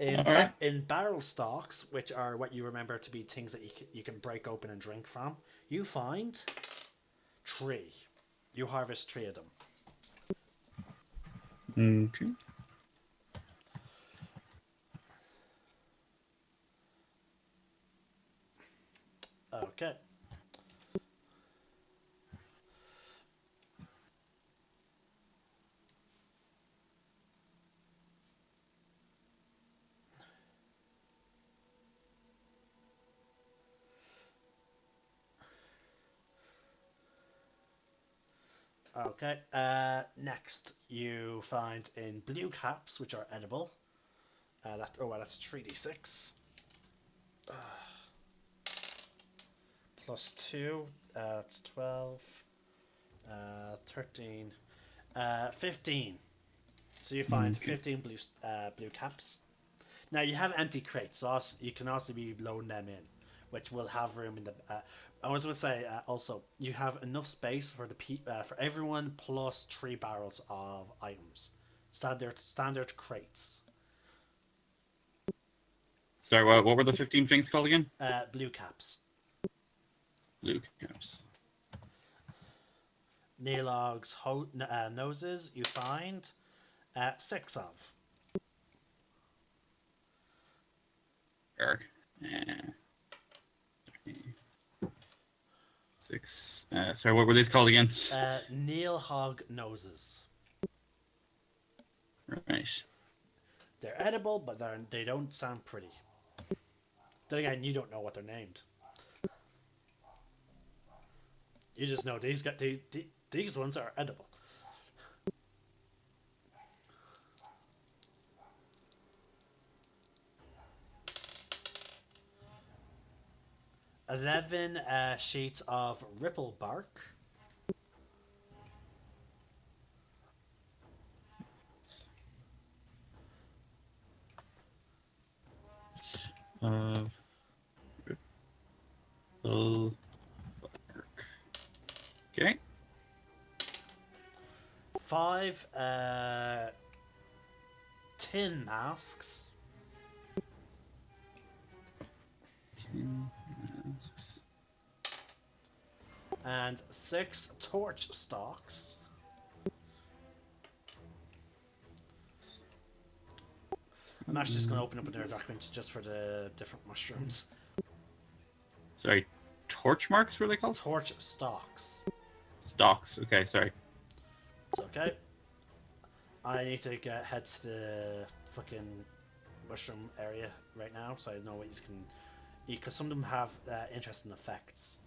In barrel stocks, which are what you remember to be things that you can break open and drink from, you find 3. You harvest 3 of them. Okay. Okay. Okay. Next, you find in blue caps, which are edible. That's 3d6. +2. That's 12. 13. 15. So you find 15 blue caps. Now you have empty crates, so you can also be loading them in, which will have room in the. I was going to say also you have enough space for for everyone plus 3 barrels of items, standard crates. Sorry, what were the 15 things called again? Blue caps. Luke caps. Neilog's noses you find 6 of. Eric. 6. Sorry, what were these called again? Neilhog noses. Right. They're edible, but they don't sound pretty. Then again, you don't know what they're named. You just know these ones are edible. Eleven sheets of ripple bark. Of ripple bark. Okay. 5 tin masks. 10 masks. And 6 torch stalks. I'm actually just going to open up another document just for the different mushrooms. Sorry, torch marks were they called? Torch stalks. Stalks. Okay, sorry. It's okay. I need to head to the fucking mushroom area right now, so I know what you can eat, because some of them have interesting effects.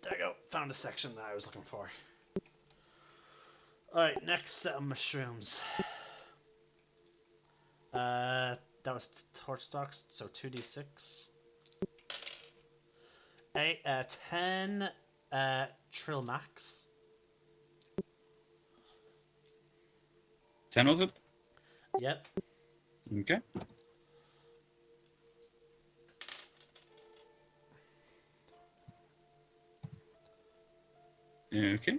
There we go. Found a section that I was looking for. Alright, next set of mushrooms. That was torch stalks, so 2d6. 10 trill max. 10 was it? Yep. Okay. Okay.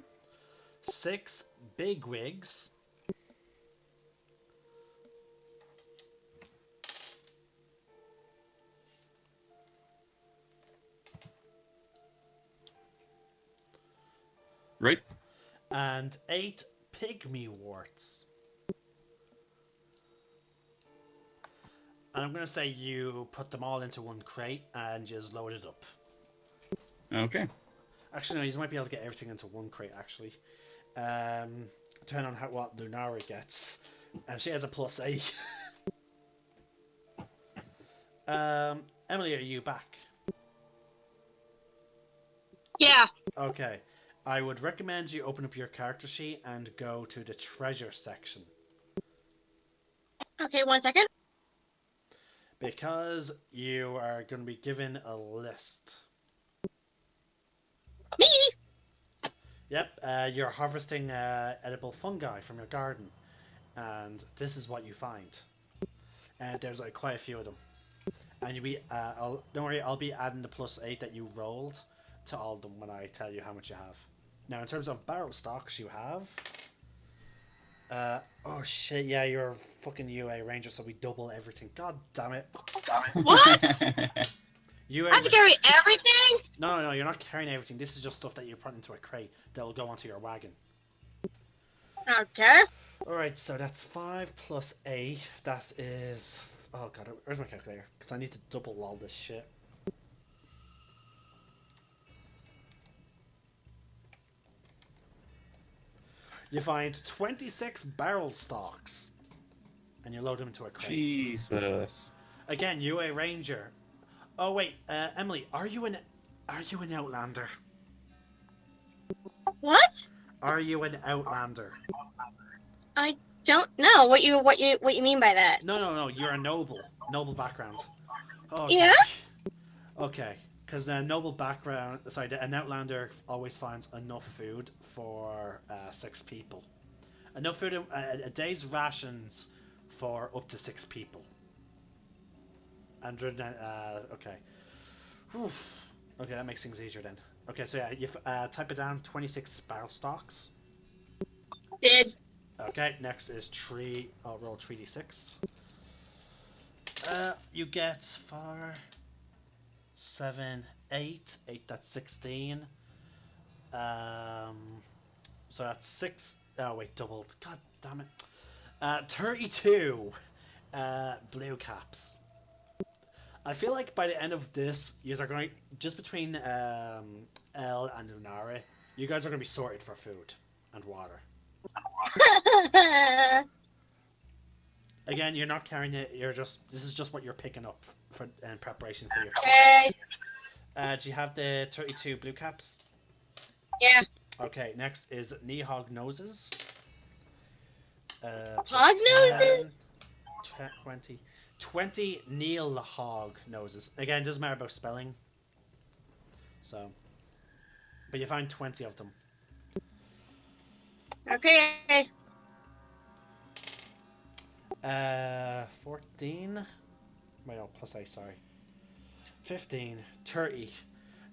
6 big wigs. Right. And 8 pygmy warts. And I'm going to say you put them all into one crate and just load it up. Okay. Actually, no, you might be able to get everything into one crate, actually. Depending on what Lunarguard gets. And she has a +8. Emily, are you back? Yeah. Okay. I would recommend you open up your character sheet and go to the treasure section. Okay, 1 second. Because you are going to be given a list. Me. Yep, you're harvesting edible fungi from your garden. And this is what you find. And there's like quite a few of them. And you'll be, don't worry, I'll be adding the +8 that you rolled to all of them when I tell you how much you have. Now, in terms of barrel stocks, you have... oh shit, yeah, you're a fucking UA ranger, so we double everything. God damn it. What? UA I have to carry everything? No, you're not carrying everything. This is just stuff that you put into a crate that will go onto your wagon. Okay. Alright, so that's 5 plus 8. That is... Oh god, where's my calculator? Because I need to double all this shit. You find 26 barrel stocks. And you load them into a crate. Jesus. Again, UA Ranger. Oh wait, Emily, are you an Outlander? What? Are you an Outlander? I don't know what you mean by that. No, you're a noble. Noble background. Oh, Yeah? Okay, because the noble background, sorry, an Outlander always finds enough food for 6 people. Enough food, a day's rations for up to 6 people. And okay. Oof. Okay, that makes things easier then. Okay, so yeah, you type it down. 26 barrel stocks. Did. Okay, next is 3. I'll roll 3d6. You get 4, 7, 8. 8, that's 16. So that's 6. Oh, wait, doubled. God damn it. 32 blue caps. I feel like by the end of this, you guys are going, just between Elle and Lunare, you guys are going to be sorted for food and water. Again, you're not carrying it. This is just what you're picking up for in preparation for your trip. Okay. Do you have the 32 blue caps? Yeah. Okay, next is knee hog noses. Hog noses? 20 Neil hog noses. Again, doesn't matter about spelling. So, but you find 20 of them. Okay. 14. Wait, no, plus 8, sorry. 15. 30.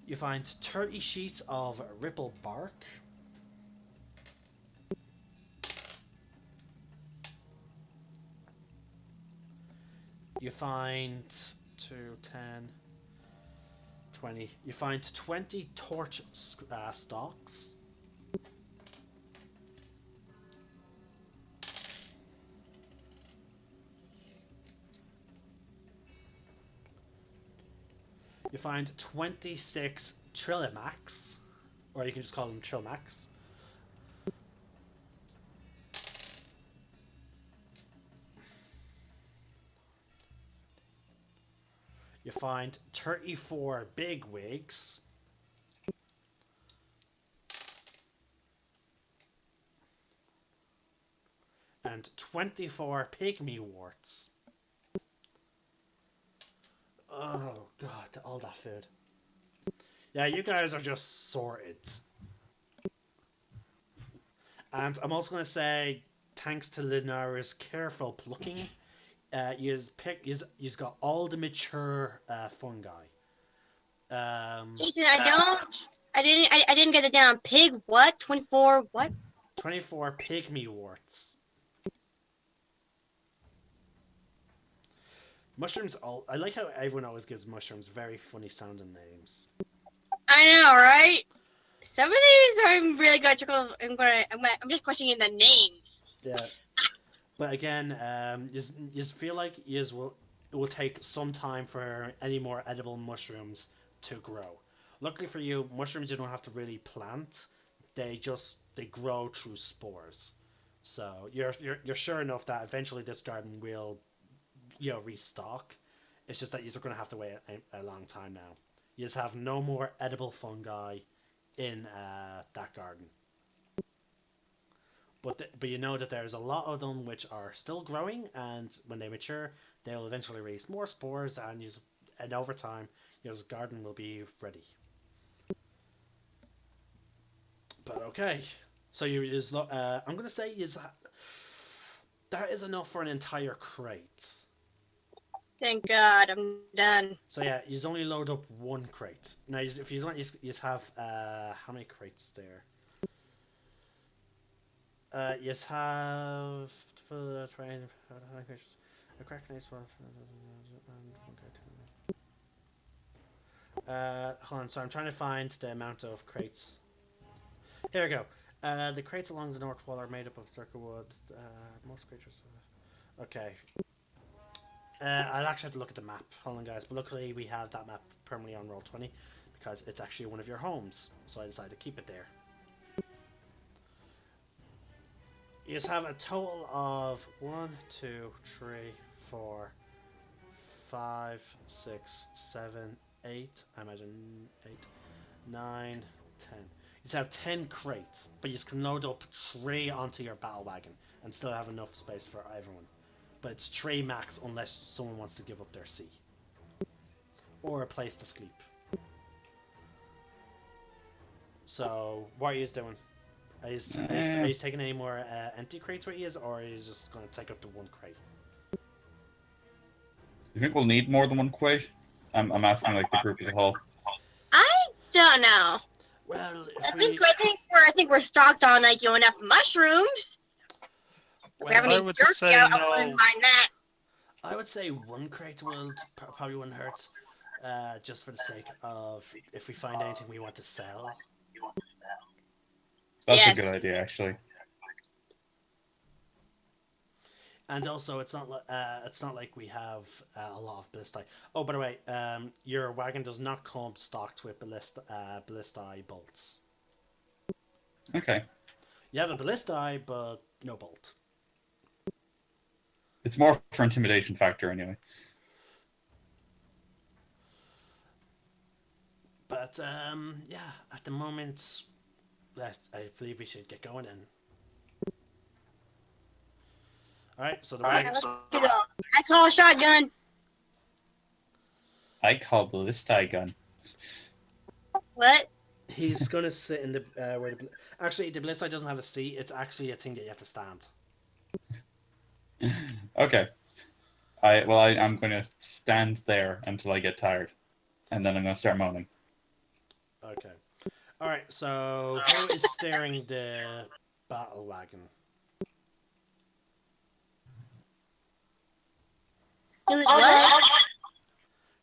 You find 30 sheets of ripple bark. You find 2, 10, 20. You find 20 torch stalks. You find 26 Trillimax, or you can just call them Trilmax. You find 34 big wigs. And 24 pygmy warts. Oh god, all that food. Yeah, you guys are just sorted. And I'm also going to say, thanks to Lunara's careful plucking, you've got all the mature fungi. Ethan, I didn't get it down. Pig what? 24 what? 24 pygmy warts. Mushrooms, I like how everyone always gives mushrooms very funny sounding names. I know, right? Some of these I'm really going to I'm just questioning the names. Yeah. But again, you feel like it will take some time for any more edible mushrooms to grow. Luckily for you, mushrooms you don't have to really plant. They grow through spores. So you're sure enough that eventually this garden will restock. It's just that you're going to have to wait a long time now. You just have no more edible fungi in that garden. But you know that there's a lot of them which are still growing, and when they mature, they'll eventually release more spores, and over time, your garden will be ready. But okay, so I'm gonna say that is enough for an entire crate. Thank God, I'm done. So yeah, you only load up 1 crate. Now, if you don't, you have how many crates there? You have hold on, so I'm trying to find the amount of crates. Here we go. The crates along the north wall are made up of circle wood. Most creatures. Okay. I'll actually have to look at the map. Hold on, guys. But luckily, we have that map permanently on Roll20 because it's actually one of your homes. So I decided to keep it there. You just have a total of 1, 2, 3, 4, 5, 6, 7, 8. I imagine 8, 9, 10. You just have 10 crates, but you just can load up 3 onto your battle wagon and still have enough space for everyone. But it's 3 max unless someone wants to give up their C. Or a place to sleep. So, what are you doing? Are you taking any more empty crates with you, or are you just going to take up the one crate? You think we'll need more than one crate? I'm asking like the group as a whole. I don't know. Well, I think we're stocked on like enough mushrooms. If we have well, I any would jerky, say I no. wouldn't mind that. I would say one crate probably wouldn't hurt, just for the sake of if we find anything we want to sell. That's Yes. a good idea, actually. And also, it's not like we have a lot of ballistae. Oh, by the way, your wagon does not come stocked with ballistae bolts. Okay. You have a ballistae, but no bolt. It's more for intimidation factor, anyway. But yeah, at the moment, I believe we should get going then. All right, so the wagon. Let's go. I call a shotgun. I call ballista gun. What? He's gonna sit in the where the actually the ballistae doesn't have a seat. It's actually a thing that you have to stand. Okay. I'm going to stand there until I get tired, and then I'm going to start moaning. Okay. All right. So who is steering the battle wagon? Who's what?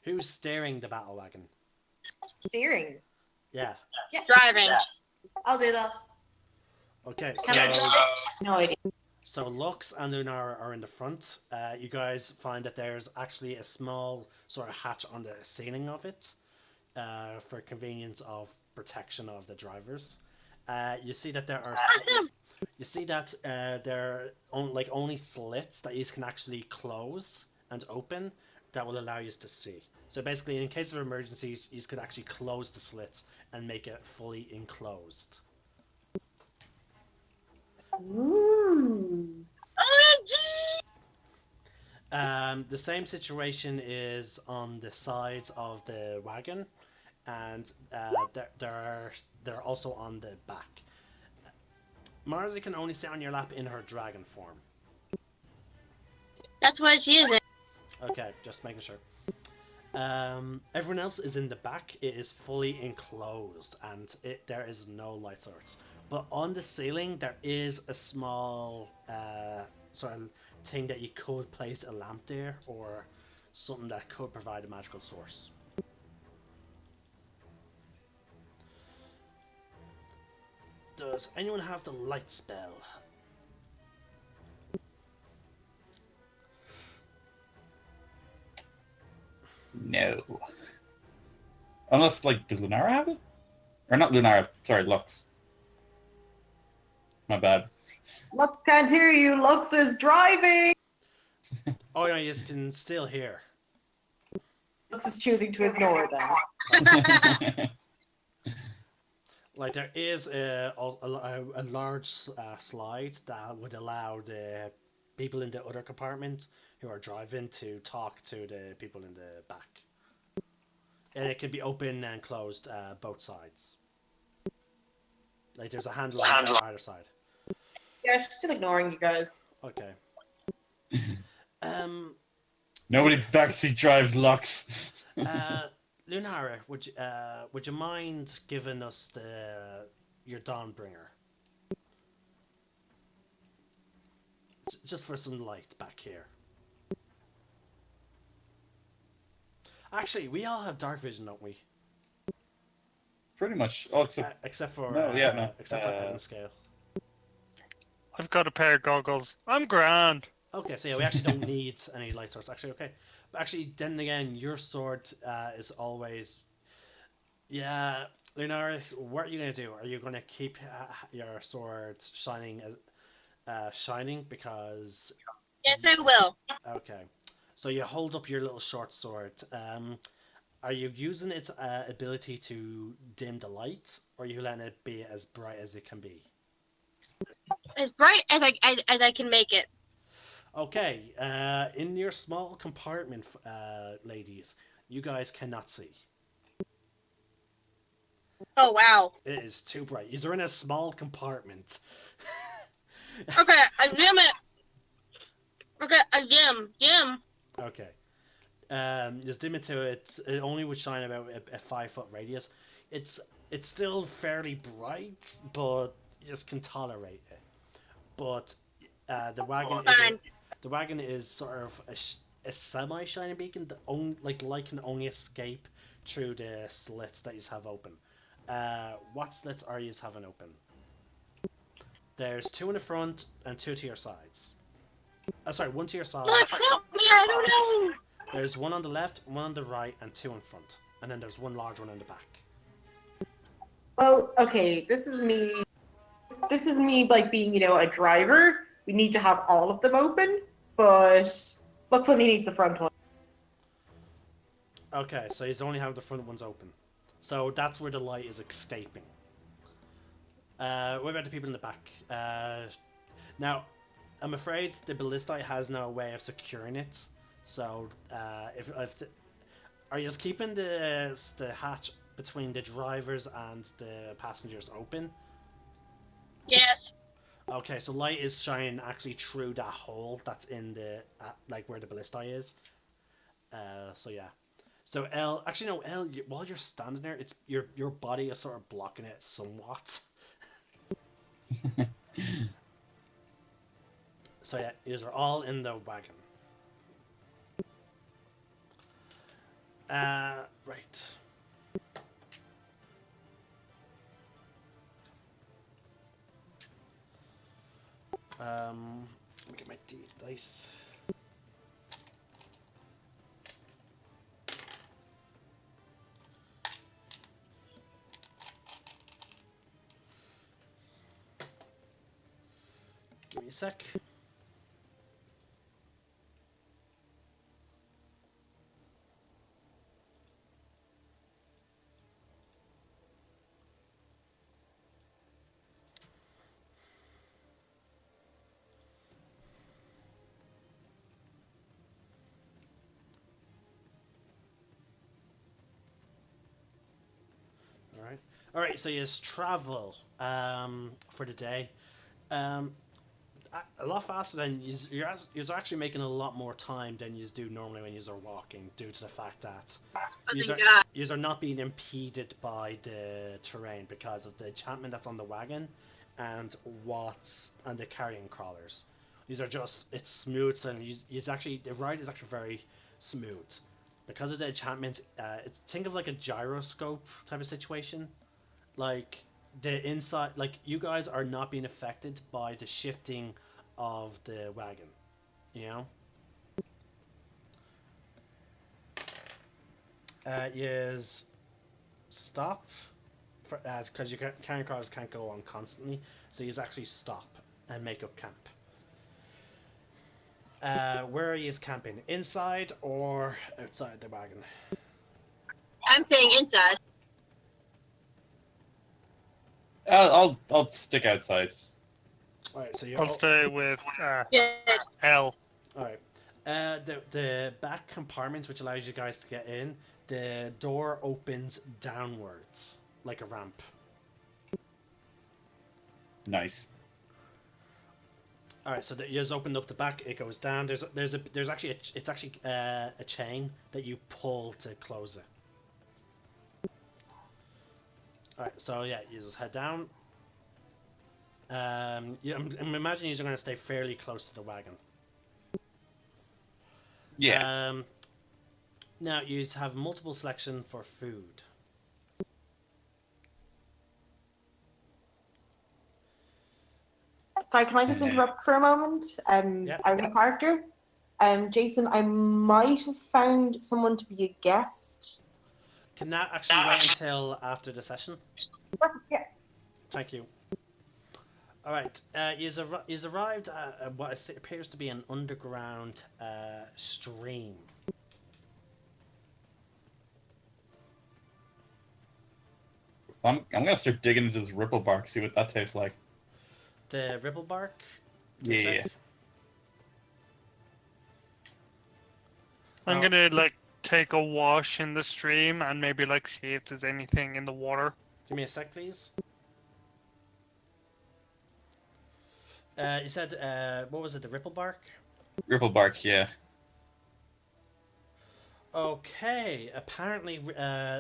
Who's steering the battle wagon? Steering. Yeah. Driving. I'll do that. Okay. Okay. So No idea. so Lux and Lunar are in the front. You guys find that there's actually a small sort of hatch on the ceiling of it, for convenience of protection of the drivers. You see that there are. You see that there are only slits that you can actually close and open that will allow you to see. So basically, in case of emergencies, you could actually close the slits and make it fully enclosed. Ooh. The same situation is on the sides of the wagon, and they're also on the back. Marzi can only sit on your lap in her dragon form. That's what she is. Okay, just making sure. Everyone else is in the back. It is fully enclosed, and there is no light source. But on the ceiling, there is a small sort of thing that you could place a lamp there, or something that could provide a magical source. Does anyone have the light spell? No. Unless, like, does Lunara have it? Or not Lunara, sorry, Lux. My bad. Lux can't hear you. Lux is driving. Oh yeah, you can still hear. Lux is choosing to ignore them. Like there is a large slide that would allow the people in the other compartment who are driving to talk to the people in the back. And it can be open and closed both sides. Like there's a handle on either side. Yeah, she's still ignoring you guys. Okay. Nobody backseat drives Lux. Lunara, would you mind giving us your Dawnbringer? Just for some light back here. Actually, we all have dark vision, don't we? Pretty much. Oh, except Except for no. except for Evan Scale. I've got a pair of goggles. I'm grand. Okay, so yeah, we actually don't need any light source. Actually, okay. But actually, then again, your sword is always... Yeah, Lunara, what are you going to do? Are you going to keep your sword shining because... Yes, I will. Okay. So you hold up your little short sword. Are you using its ability to dim the light, or are you letting it be as bright as it can be? As bright as I can make it. Okay, in your small compartment, ladies, you guys cannot see. Oh wow. It is too bright. You're in a small compartment. Okay, I dim it. Okay, I dim. Okay. Just dim it to it only would shine about a 5 foot radius. It's it's still fairly bright, but you just can tolerate it. But Fine. the wagon is sort of a semi shining beacon that like light can only escape through the slits that you have open. What slits are you having open? There's 2 in the front and 2 to your sides. Sorry, 1 to your side. Look, help me! I don't know. There's 1 on the left, 1 on the right, and 2 in front. And then there's 1 large one in the back. Well, okay, this is me. This is me, like, being, you know, a driver. We need to have all of them open, but Lux only needs the front one. Okay, so you only have the front ones open. So that's where the light is escaping. What about the people in the back? Now, I'm afraid the ballista has no way of securing it. So, are you just keeping the hatch between the drivers and the passengers open? Yes. Okay, so light is shining actually through that hole that's in the like where the ballista is. So yeah. So L, actually no, L. While you're standing there, it's your body is sort of blocking it somewhat. So yeah, these are all in the wagon. Right. Let me get my dice. Give me a sec. All right. So you just travel for the day. A lot faster than you're actually making a lot more time than you do normally when you are walking, due to the fact that you are not being impeded by the terrain because of the enchantment that's on the wagon and the carrying crawlers. These are just, it's smooth, and the ride is actually very smooth because of the enchantment. Think of like a gyroscope type of situation. Like the inside, like you guys are not being affected by the shifting of the wagon, you know. Is stop for because your carrying cars can't go on constantly, so you actually stop and make up camp. Where are you camping? Inside or outside the wagon? I'm staying inside. I'll stick outside. All right, so I'll stay with Yeah. L. All right. The back compartment, which allows you guys to get in, the door opens downwards like a ramp. Nice. All right, so you just opened up the back. It goes down. There's actually a chain that you pull to close it. All right, so yeah, you just head down. I'm imagining you're going to stay fairly close to the wagon. Yeah. Now you have multiple selection for food. Sorry, can I just interrupt for a moment? Out of character. Jason, I might have found someone to be a guest. Can that actually wait until after the session? Yeah. Thank you. All right, you've arrived at what appears to be an underground stream. I'm gonna start digging into this ripple bark, see what that tastes like. The ripple bark? Yeah. I'm gonna like take a wash in the stream and maybe like see if there's anything in the water. Give me a sec, please. You said, what was it, the ripple bark? Ripple bark, yeah. Okay, apparently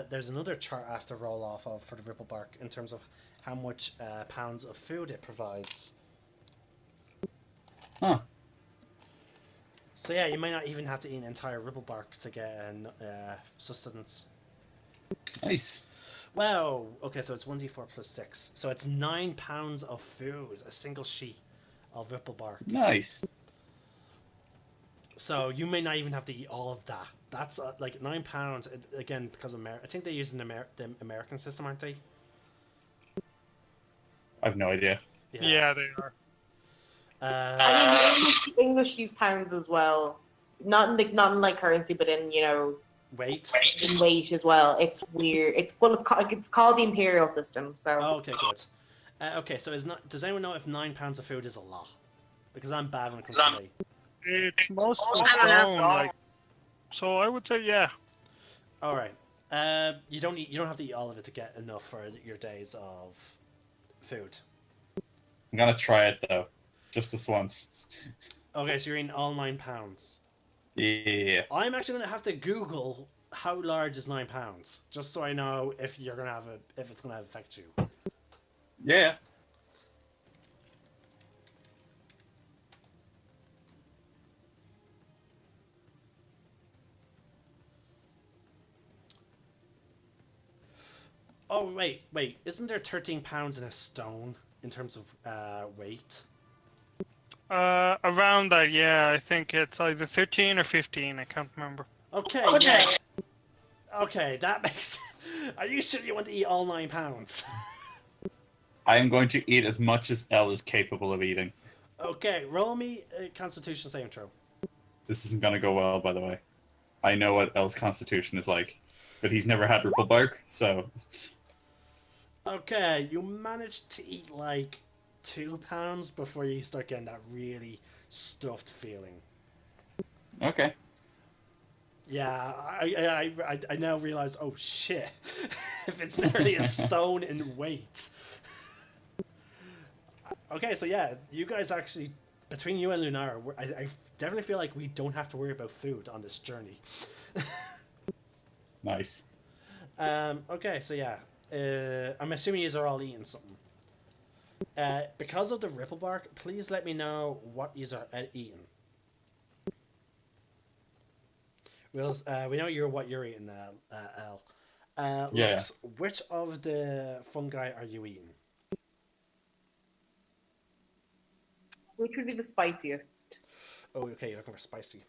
there's another chart I have to roll off of for the ripple bark in terms of how much pounds of food it provides. Huh. So yeah, you might not even have to eat an entire ripple bark to get sustenance. Nice. Wow. Okay, so it's 1d4 plus 6. So it's 9 pounds of food, a single sheet of ripple bark. Nice. So you may not even have to eat all of that. That's like 9 pounds again because of I think they use the American system, aren't they? I have no idea. Yeah, they are. I mean, the English use pounds as well. Not in like currency, but in Weight. in weight as well. It's weird. It's called the imperial system. So Oh, okay, good. Okay, so does anyone know if 9 pounds of food is a lot? Because I'm bad when it comes to weight. It's mostly I don't know. stone, like. So I would say yeah. All right. You don't have to eat all of it to get enough for your days of food. I'm gonna try it though, just this once. Okay, so you're eating all 9 pounds. Yeah. I'm actually gonna have to Google how large is 9 pounds, just so I know if you're gonna have if it's gonna affect you. Yeah. Oh wait, isn't there 13 pounds in a stone in terms of weight? Around that, yeah. I think it's either 13 or 15. I can't remember. Okay, Okay. yeah. Okay, that makes. Are you sure you want to eat all 9 pounds? I am going to eat as much as Elle is capable of eating. Okay, roll me a Constitution saving throw. This isn't gonna go well, by the way. I know what Elle's constitution is like, but he's never had ripple bark, so. Okay, you managed to eat like 2 pounds before you start getting that really stuffed feeling. Okay. Yeah, I now realize, oh shit, if it's nearly a stone in weight. Okay, so yeah, you guys actually, between you and Lunar, I definitely feel like we don't have to worry about food on this journey. Nice. Okay, so yeah, I'm assuming you are all eating something. Because of the ripple bark, please let me know what you are eating. We know what you're eating, Al. Yeah. Lux, which of the fungi are you eating? which would be the spiciest? Oh, okay, you're looking for spicy.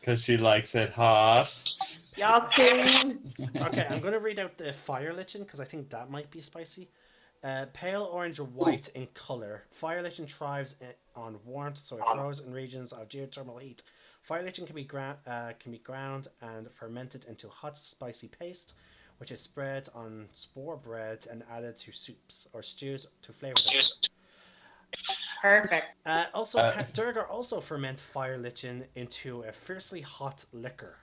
Because she likes it hot. Yes, queen. Okay, I'm going to read out the fire lichen because I think that might be spicy. Pale orange or white in color. Fire lichen thrives on warmth, so it grows in regions of geothermal heat. Fire lichen can be ground and fermented into hot, spicy paste, which is spread on spore bread and added to soups or stews to flavor them. Perfect. Durgar also ferment fire lichen into a fiercely hot liquor.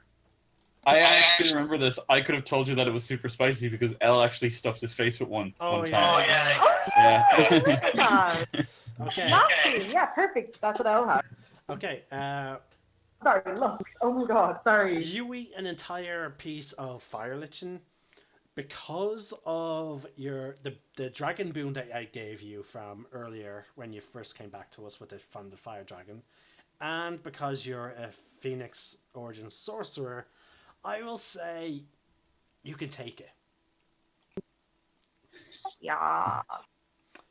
I actually remember this. I could have told you that it was super spicy because Elle actually stuffed his face with one. Oh, one yeah. time. Yeah. Okay. Nasty. Yeah, perfect. That's what I'll have. Okay. Sorry, Lux. Oh my god, sorry. You eat an entire piece of fire lichen because of the dragon boon that I gave you from earlier when you first came back to us from the fire dragon, and because you're a Phoenix origin sorcerer, I will say you can take it. Yeah.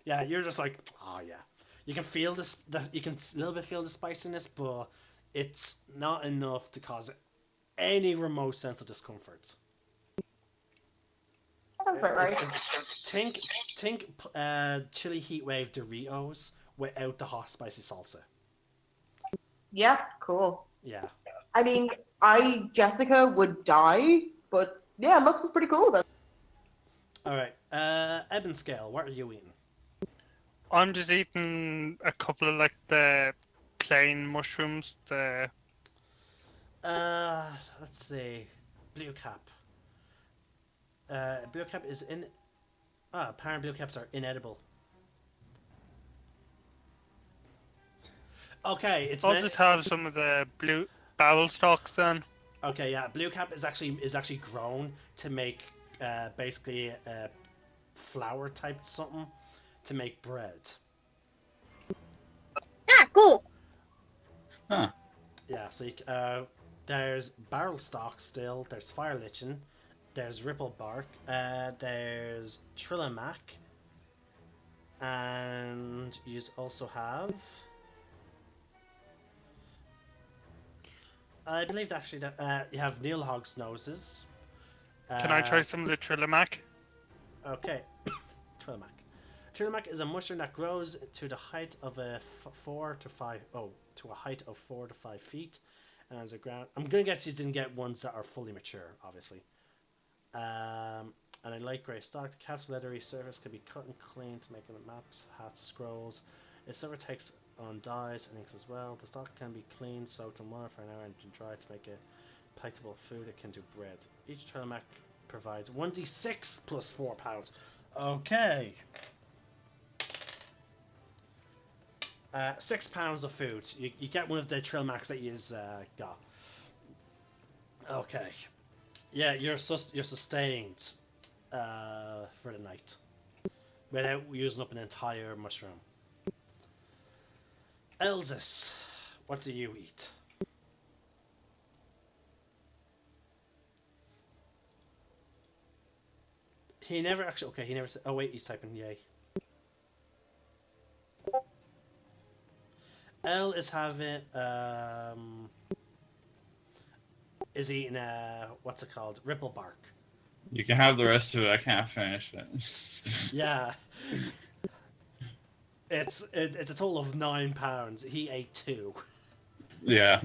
Yeah, you're just like, oh yeah. You can feel this. You can a little bit feel the spiciness, but it's not enough to cause any remote sense of discomfort. That's right. Think chili heat wave Doritos without the hot spicy salsa. Yeah, cool. Yeah. I mean, Jessica would die, but yeah, Lux is pretty cool though. All right. Eben Scale, what are you eating? I'm just eating a couple of like the plain mushrooms. Let's see. Blue cap. Blue cap is in. Apparent blue caps are inedible. Okay, it's I'll meant. just have some of the blue battle stocks then. Okay, yeah, blue cap is actually grown to make basically flour type something to make bread. Ah, cool. Huh. Yeah, so there's barrel stock still. There's fire lichen. There's ripple bark. There's Trillamak. And you also have. I believe actually that you have Neilhog's noses. Can I try some of the Trillamak? Okay, Trillamak. Trillamak is a mushroom that grows to the height of a 4 to 5. Oh, to a height of 4 to 5 feet, and as a ground. I'm gonna guess you didn't get ones that are fully mature, obviously. And a light grey stock. The cat's leathery surface can be cut and cleaned to make maps, hats, scrolls. It silver takes on dyes and inks as well. The stock can be cleaned, soaked in water for an hour, and dried to make a palatable food akin to bread. Each Trillamak provides 1d6 plus 4 pounds. Okay. 6 pounds of food. You get one of the Trilmaks that you've got. Okay. Yeah, you're sustained for the night without using up an entire mushroom. Elzis, what do you eat? He never actually. Okay, he never said. Oh wait, he's typing yay. L is having is eating what's it called? Ripple bark. You can have the rest of it. I can't finish it. Yeah. It's a total of 9 pounds. He ate 2. Yeah.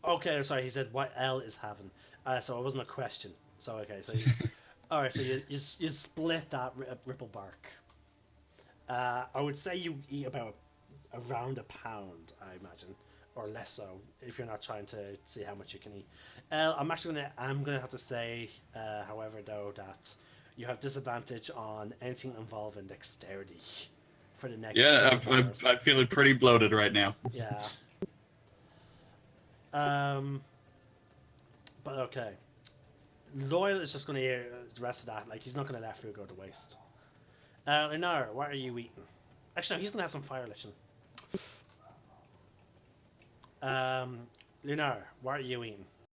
Okay, sorry. He said what L is having. So it wasn't a question. So okay, so all right. So you split that ripple bark. I would say you eat about around a pound, I imagine, or less so, if you're not trying to see how much you can eat. I'm gonna have to say, however, though, that you have disadvantage on anything involving dexterity for the next. Yeah, 12 hours. I'm feeling pretty bloated right now. Yeah. But okay. Loyal is just gonna eat the rest of that. Like he's not gonna let food go to waste. Linar, what are you eating? Actually, no, he's gonna have some fire lichen. Lunar, what are you eating?